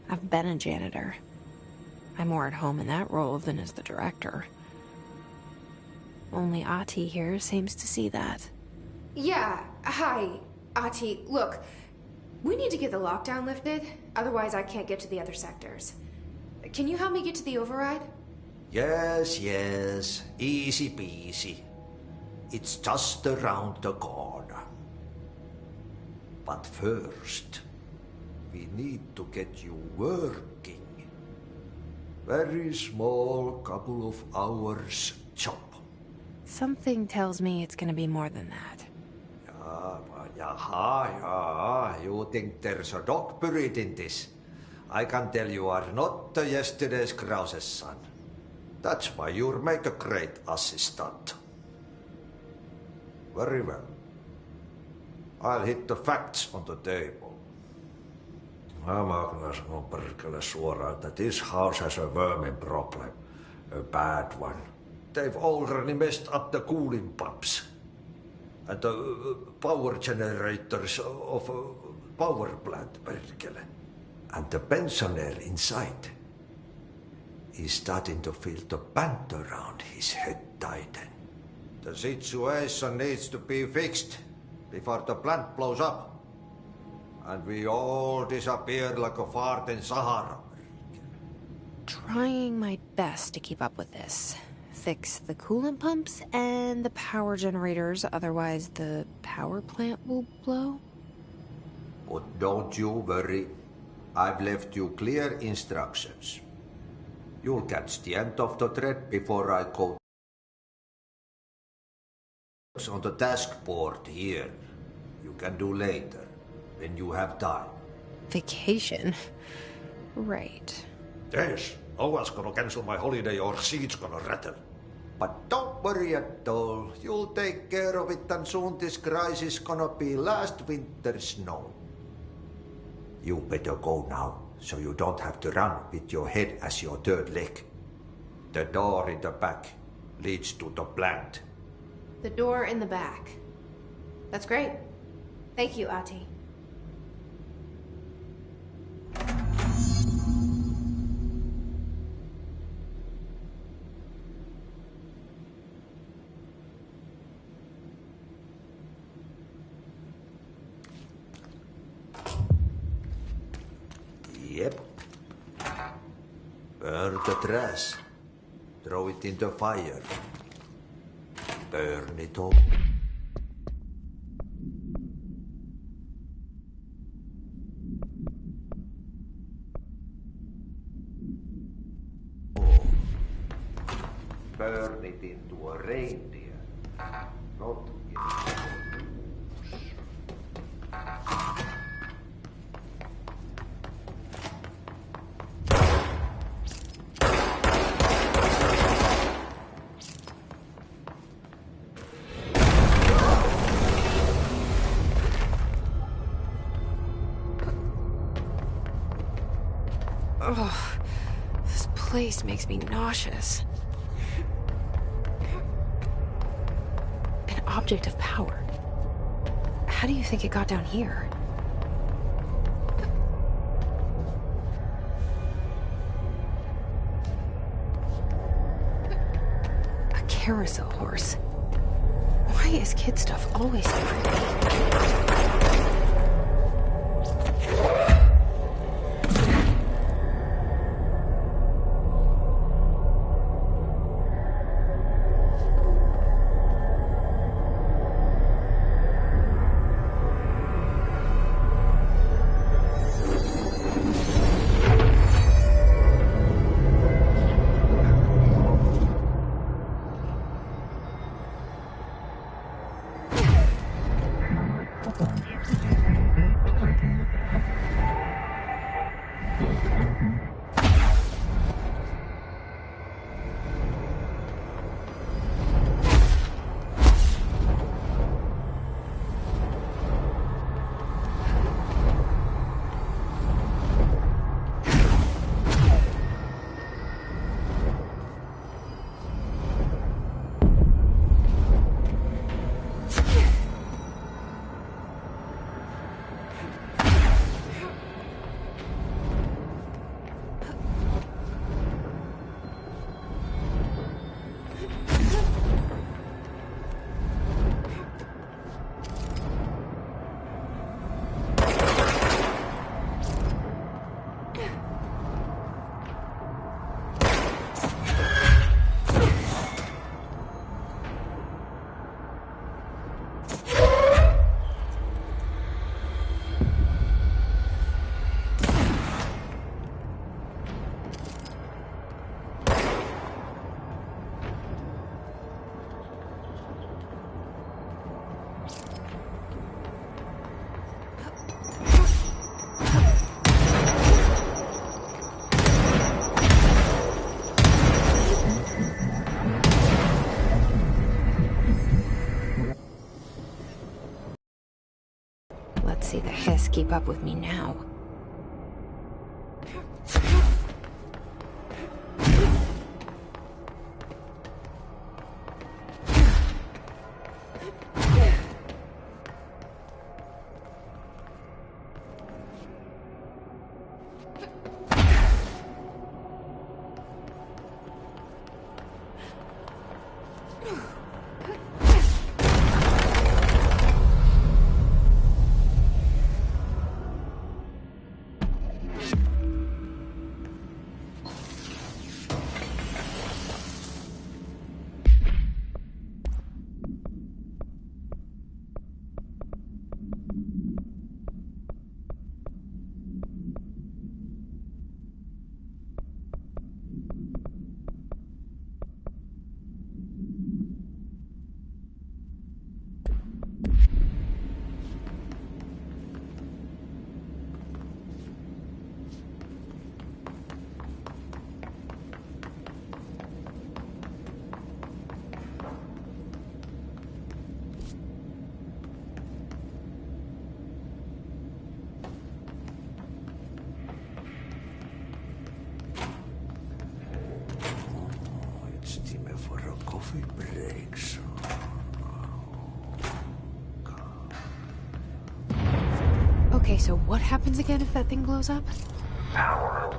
I've been a janitor. I'm more at home in that role than as the director. Only Ahti here seems to see that. Yeah, hi, Ahti. Look, we need to get the lockdown lifted, otherwise I can't get to the other sectors. Can you help me get to the override? Yes, easy peasy. It's just around the corner. But first, we need to get you working. Very small, couple of hours job. Something tells me it's gonna be more than that. You think there's a dog buried in this? I can tell you are not yesterday's Krause's son. That's why you'll make a great assistant. Very well. I'll hit the facts on the table. Mä kyllä sanon perkele suoraan, that this house has a vermin problem. A bad one. They've already messed up the cooling pumps. And the power generators of a power plant, perkele. And the pensioner inside is starting to feel the band around his head tighten. The situation needs to be fixed before the plant blows up. And we all disappear like a fart in Sahara. Trying my best to keep up with this. Fix the coolant pumps and the power generators, otherwise the power plant will blow. But don't you worry. I've left you clear instructions. You'll catch the end of the thread before I go on the task board here. You can do later, when you have time. Vacation? Right. Yes, no one's gonna cancel my holiday or seat's gonna rattle. But don't worry at all. You'll take care of it and soon this crisis gonna be last winter's snow. You better go now, so you don't have to run with your head as your third leg. The door in the back leads to the plant. The door in the back. That's great. Thank you, Ahti. Yep. Burn the trash. Throw it in the fire. Burn it all. Burn it into a reindeer, not into a moose. Ugh, this place makes me nauseous. An object of power. How do you think it got down here? A carousel horse. Why is kid stuff always so creepy? Can't see the hiss keep up with me now. Okay, so what happens again if that thing blows up? Power.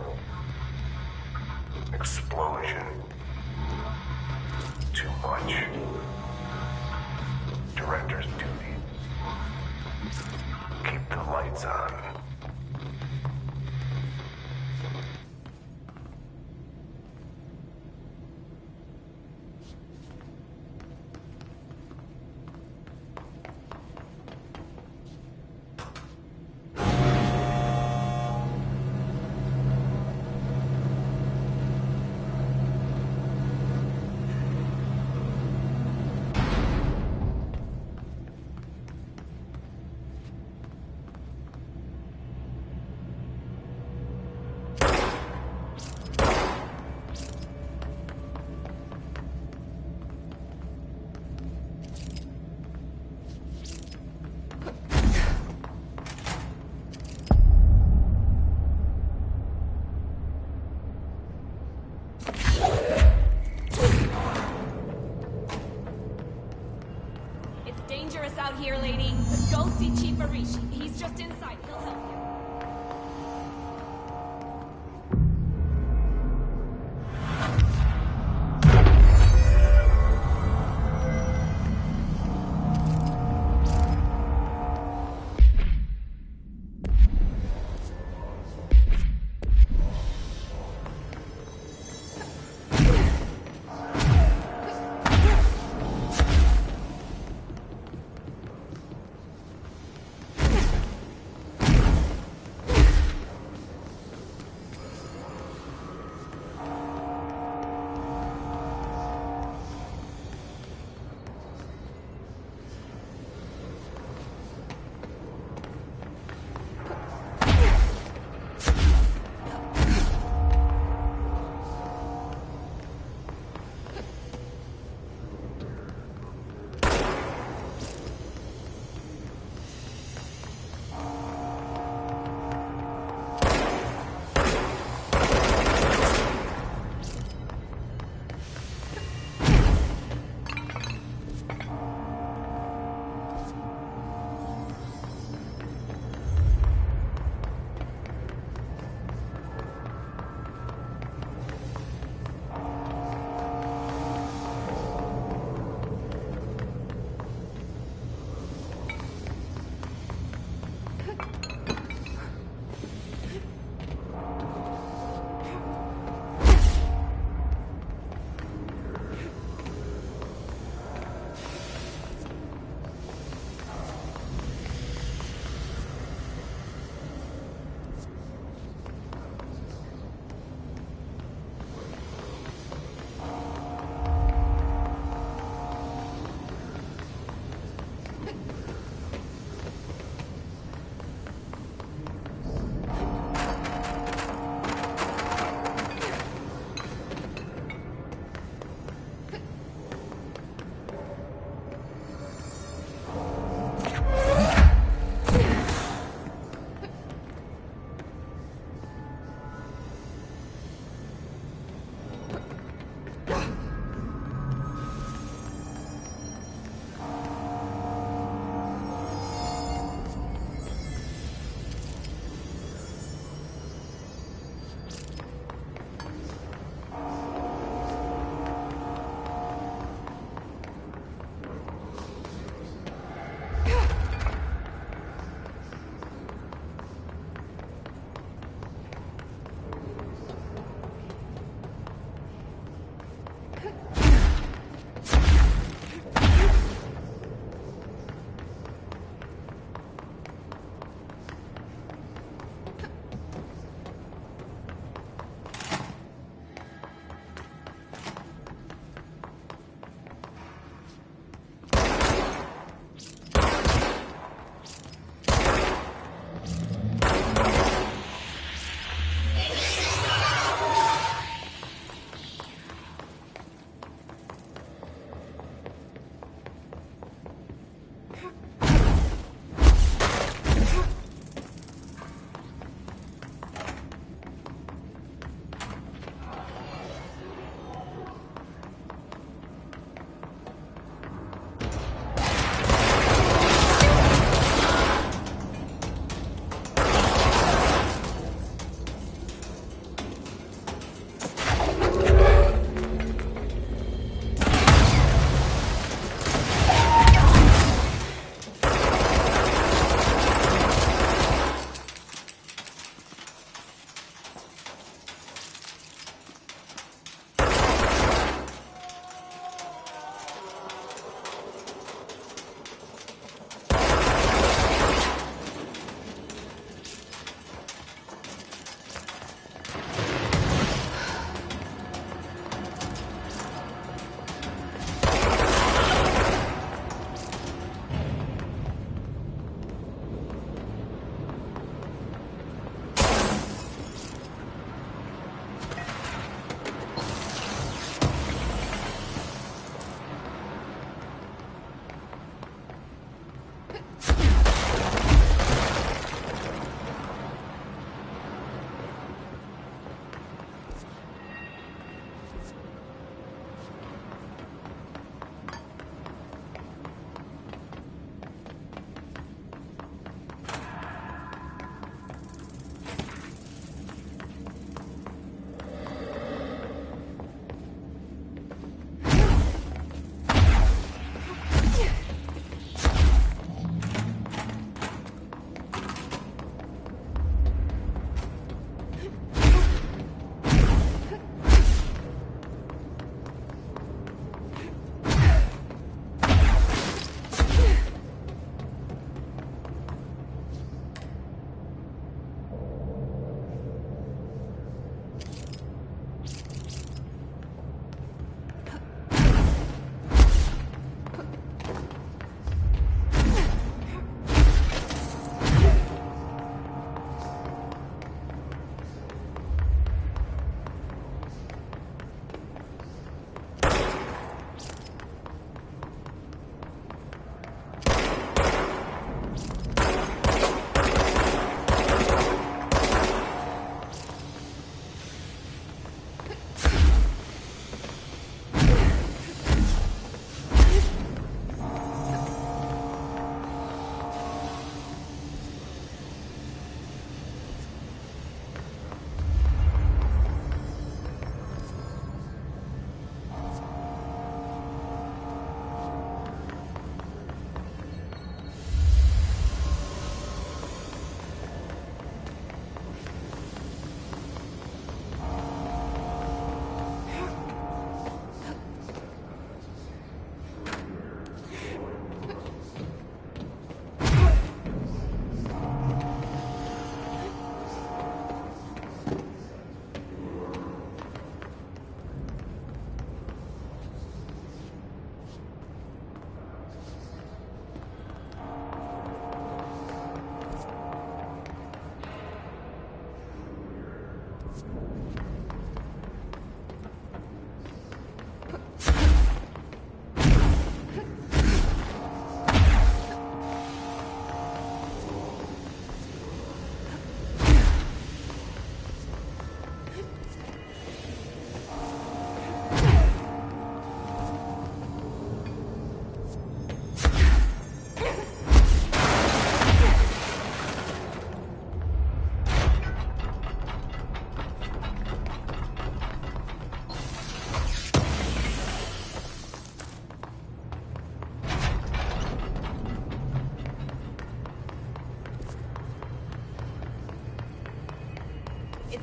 Explosion. Too much. Director's duty. Keep the lights on. Dangerous out here, lady. Go see Chief Arishi. He's just inside. He'll help you.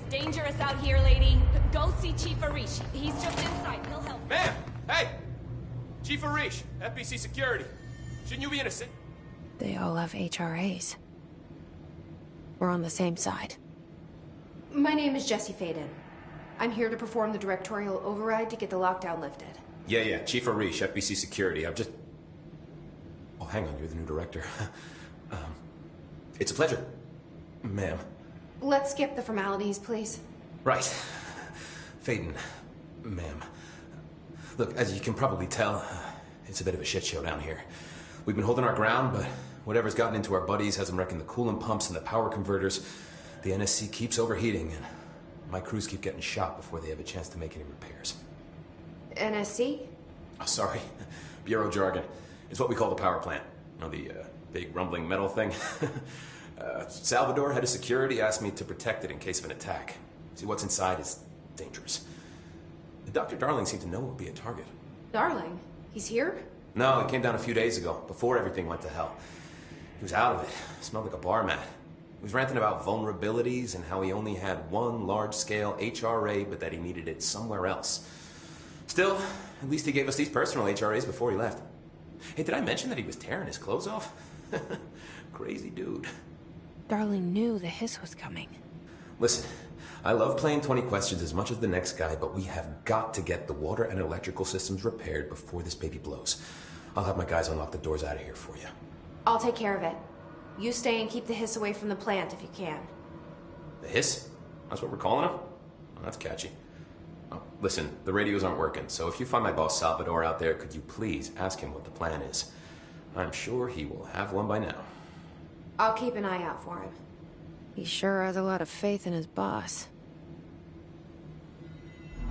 dangerous out here, lady. Go see Chief Arish. He's just inside. He'll help. Ma'am! Hey! Chief Arish, FBC Security. Shouldn't you be innocent? They all have HRAs. We're on the same side. My name is Jesse Faden. I'm here to perform the directorial override to get the lockdown lifted. Yeah, Chief Arish, FBC Security. I'm just... Oh, hang on, you're the new director. It's a pleasure, ma'am. Let's skip the formalities, please. Right. Faden, ma'am. Look, as you can probably tell, it's a bit of a shit show down here. We've been holding our ground, but whatever's gotten into our buddies has them wrecking the coolant pumps and the power converters. The NSC keeps overheating, and my crews keep getting shot before they have a chance to make any repairs. NSC? Oh, sorry. Bureau jargon. It's what we call the power plant. You know, the big rumbling metal thing? Salvador, head of security, asked me to protect it in case of an attack. See, what's inside is dangerous. Dr. Darling seemed to know it would be a target. Darling? He's here? No, he came down a few days ago, before everything went to hell. He was out of it. Smelled like a bar mat. He was ranting about vulnerabilities and how he only had one large-scale HRA, but that he needed it somewhere else. Still, at least he gave us these personal HRAs before he left. Hey, did I mention that he was tearing his clothes off? Crazy dude. Darling knew the hiss was coming. Listen, I love playing 20 questions as much as the next guy, but we have got to get the water and electrical systems repaired before this baby blows. I'll have my guys unlock the doors out of here for you. I'll take care of it. You stay and keep the hiss away from the plant if you can. The hiss? That's what we're calling him? Oh, that's catchy. Oh, listen, the radios aren't working, so if you find my boss Salvador out there, could you please ask him what the plan is? I'm sure he will have one by now. I'll keep an eye out for him. He sure has a lot of faith in his boss.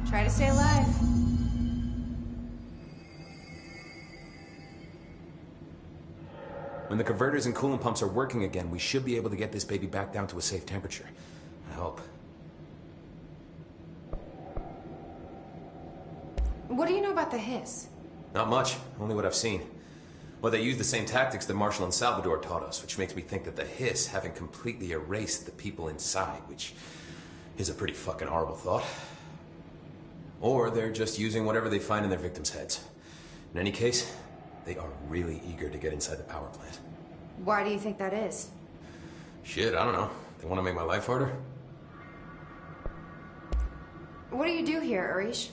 Try to stay alive. When the converters and coolant pumps are working again, we should be able to get this baby back down to a safe temperature. I hope. What do you know about the hiss? Not much, only what I've seen. Well, they use the same tactics that Marshall and Salvador taught us, which makes me think that the hiss haven't completely erased the people inside, which is a pretty fucking horrible thought. Or they're just using whatever they find in their victims' heads. In any case, they are really eager to get inside the power plant. Why do you think that is? Shit, I don't know. They want to make my life harder? What do you do here, Arish?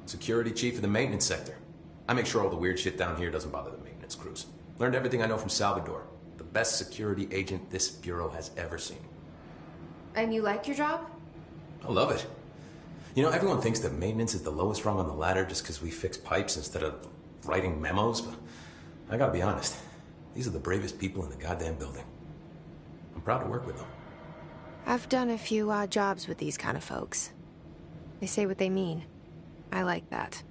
Security chief of the maintenance sector. I make sure all the weird shit down here doesn't bother the maintenance crews. Learned everything I know from Salvador, the best security agent this bureau has ever seen. And you like your job? I love it. You know, everyone thinks that maintenance is the lowest rung on the ladder just because we fix pipes instead of writing memos, but I gotta be honest, these are the bravest people in the goddamn building. I'm proud to work with them. I've done a few odd jobs with these kind of folks. They say what they mean. I like that.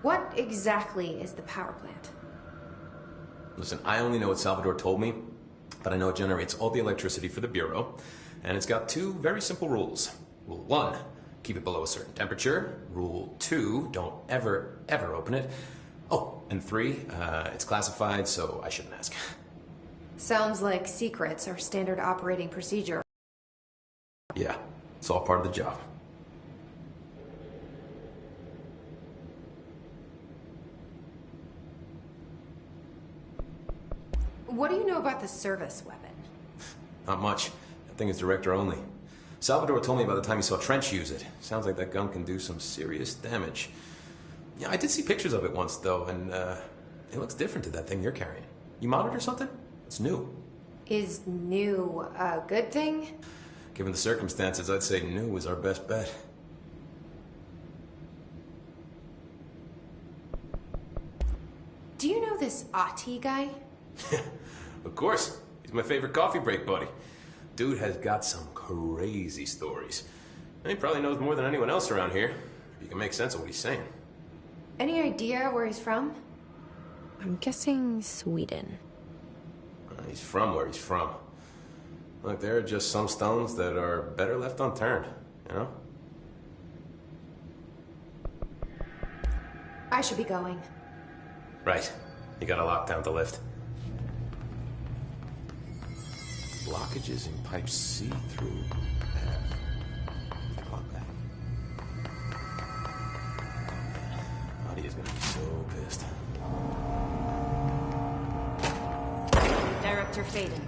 What exactly is the power plant? Listen, I only know what Salvador told me, but I know it generates all the electricity for the Bureau, and it's got two very simple rules. Rule 1, keep it below a certain temperature. Rule 2, don't ever open it. Oh, and 3, it's classified, so I shouldn't ask. Sounds like secrets are standard operating procedure. Yeah, it's all part of the job. What do you know about the service weapon? Not much. That thing is director only. Salvador told me about the time he saw Trench use it. Sounds like that gun can do some serious damage. Yeah, I did see pictures of it once, though, and it looks different to that thing you're carrying. You modded or something? It's new. Is new a good thing? Given the circumstances, I'd say new is our best bet. Do you know this Ati guy? Of course. He's my favorite coffee break buddy. Dude has got some crazy stories. And he probably knows more than anyone else around here, if you can make sense of what he's saying. Any idea where he's from? I'm guessing Sweden. He's from where he's from. Look, there are just some stones that are better left unturned, you know? I should be going. Right. You gotta lock down the lift. Blockages in pipe C through F. Clock back. Adia's gonna be so pissed. Director Faden.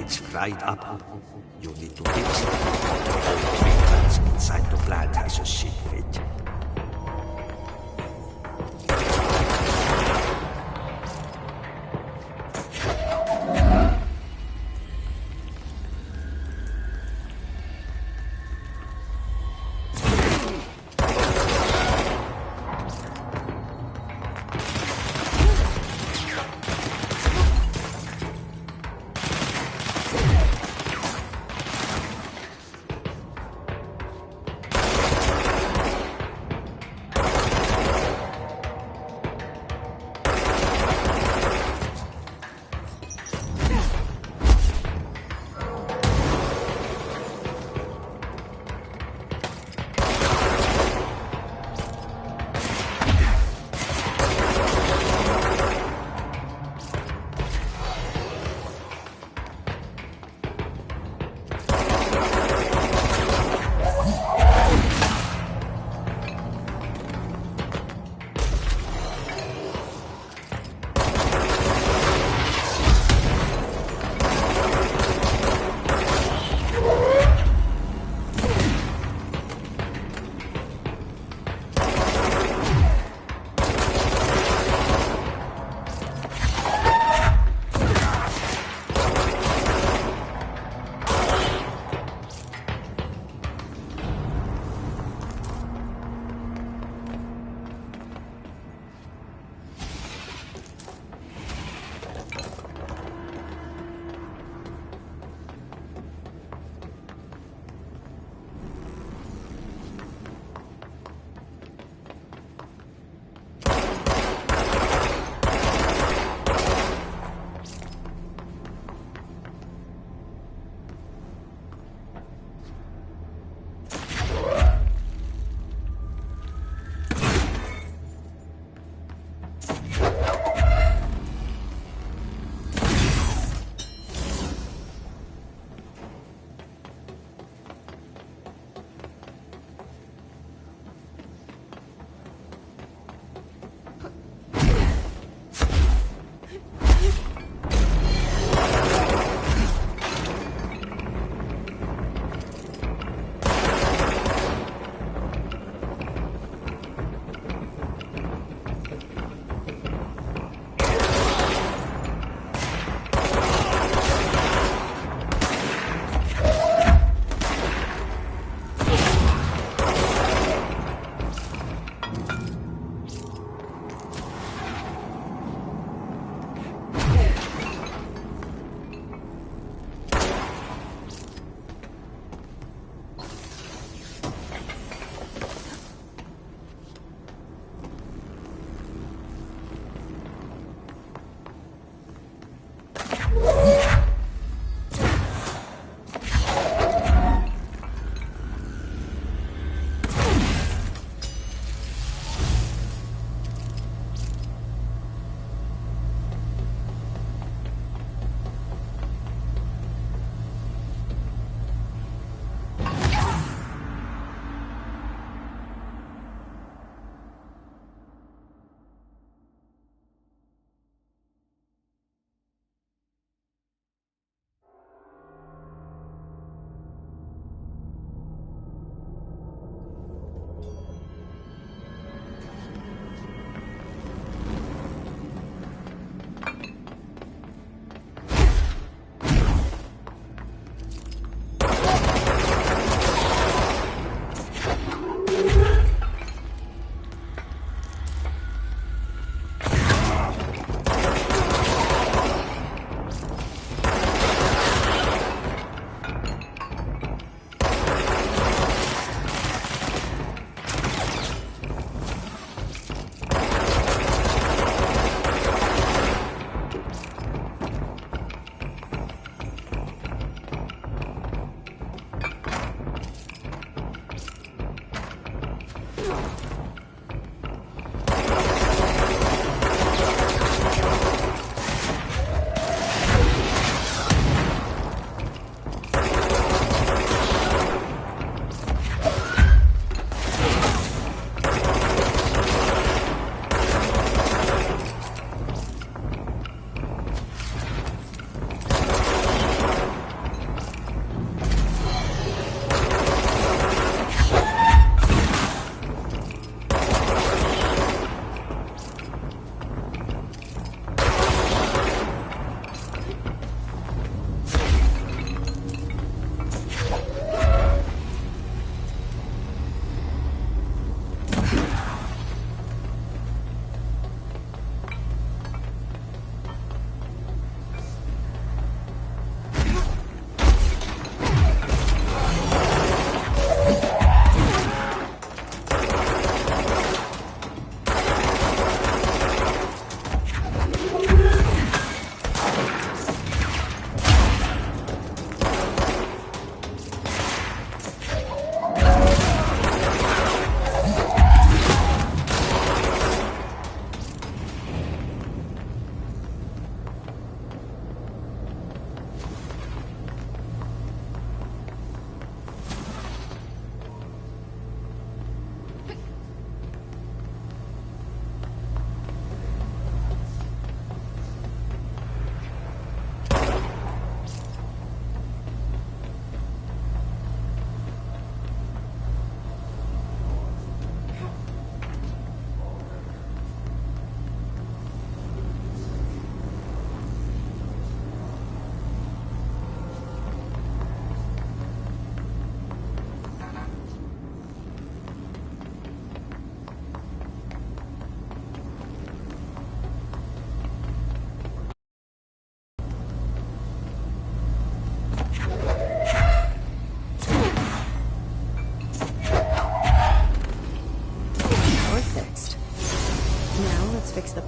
it's fried up. You need to mix it. The pigments inside the plant has a shit fit.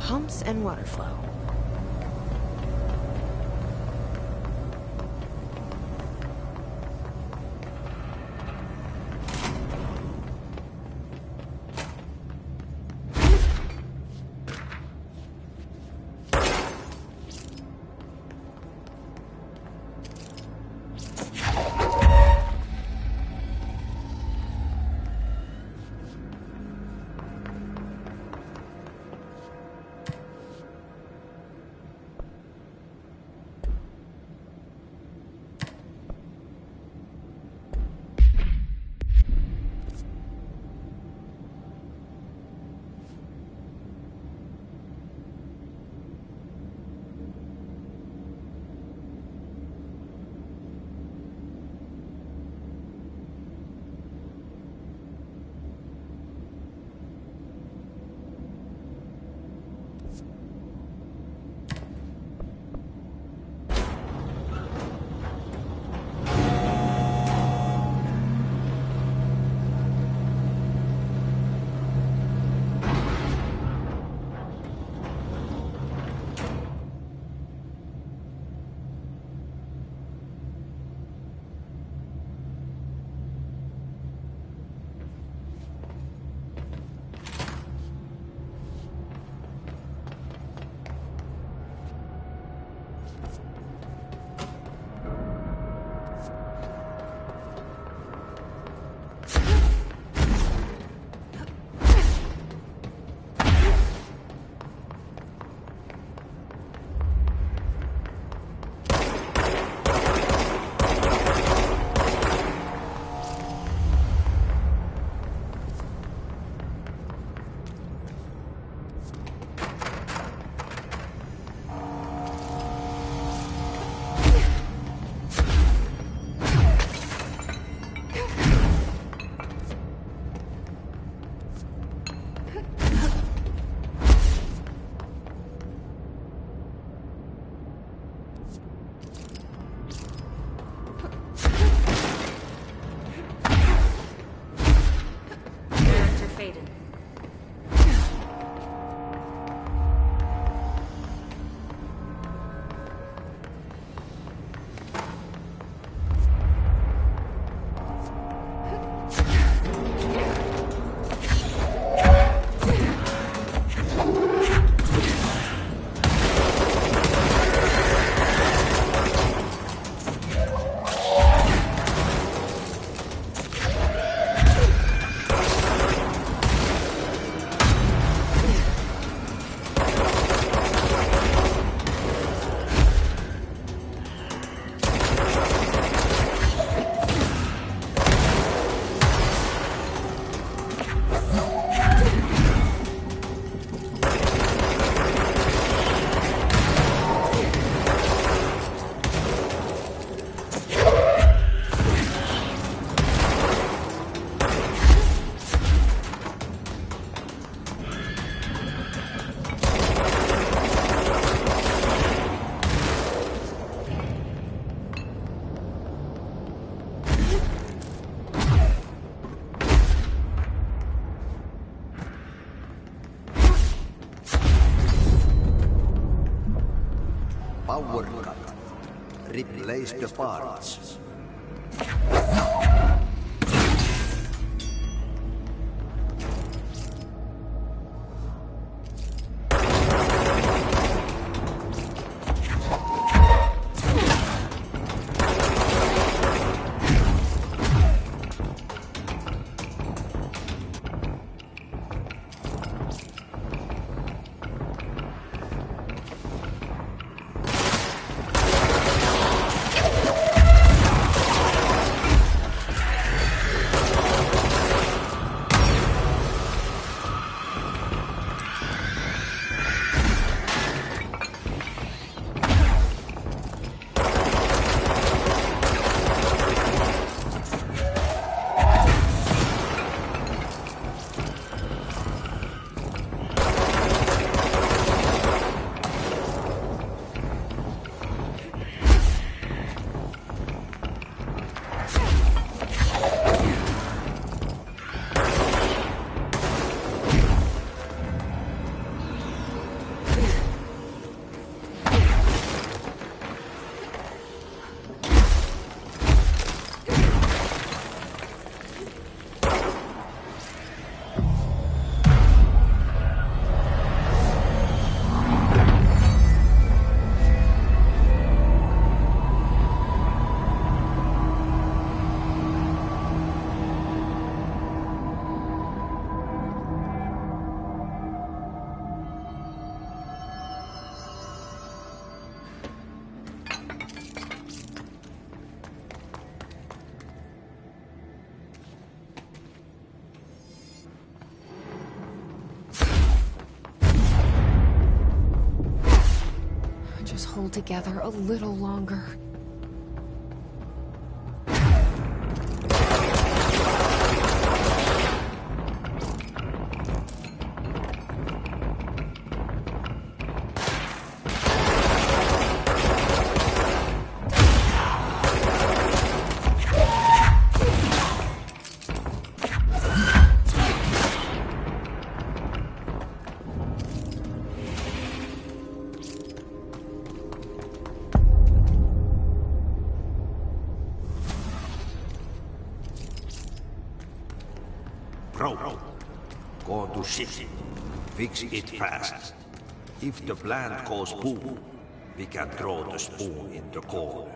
pumps and water flow. Power cut. Replace the parts. pull together a little longer. Bro, go to ship. Fix it fast. If the plant goes boom, we can throw the spoon in the corner.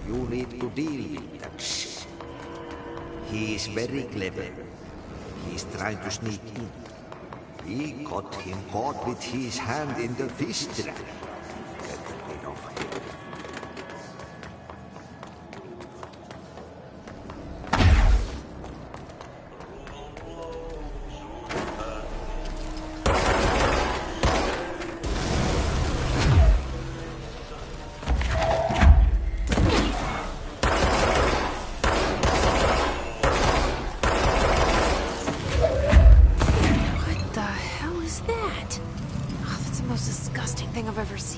You need to deal with that shit. He is very clever. He's trying to sneak in. We got him caught with his hand in the fish trap. Get rid of him. I've ever seen.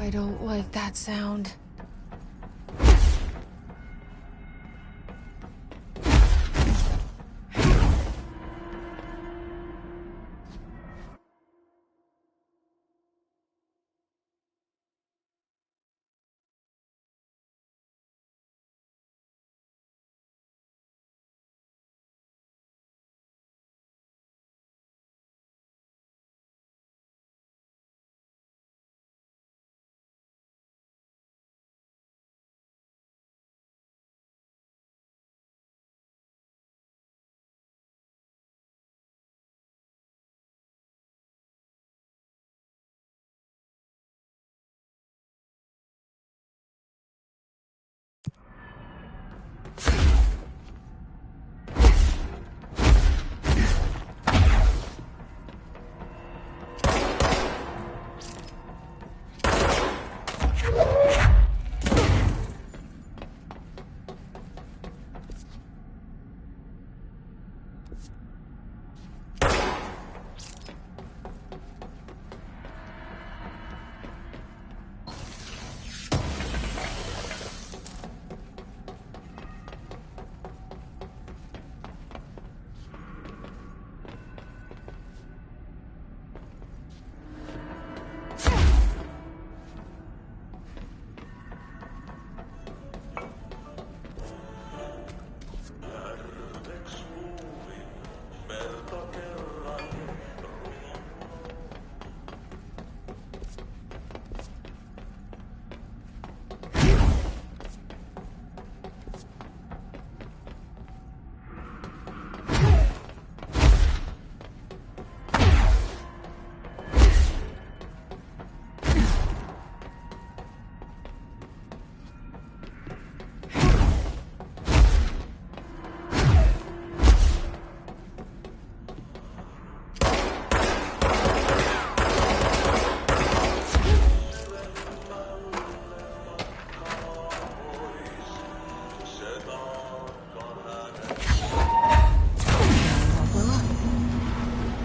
I don't like that sound.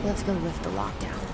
Let's go lift the lockdown.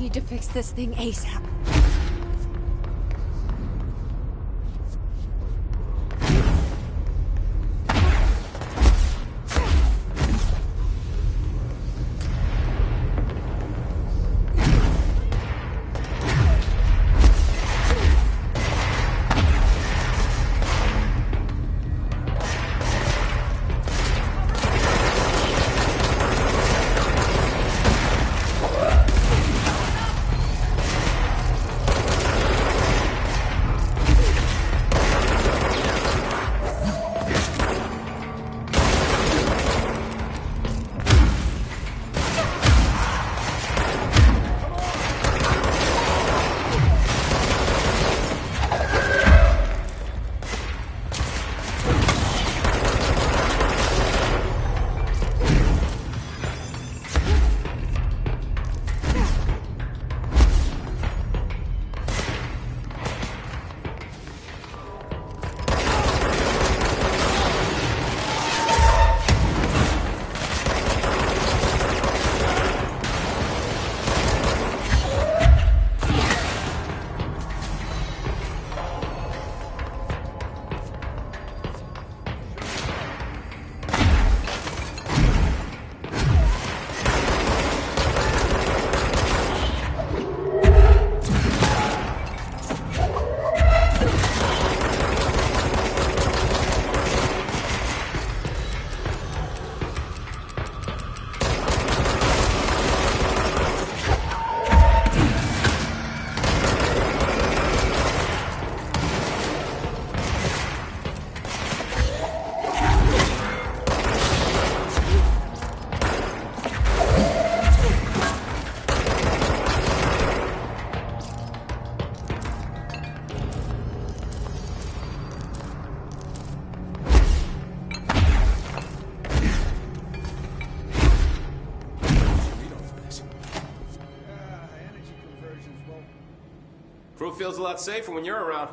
need to fix this thing ASAP. Crew feels a lot safer when you're around.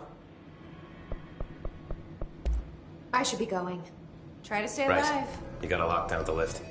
I should be going. Try to stay Right. alive. You gotta lock down the lift.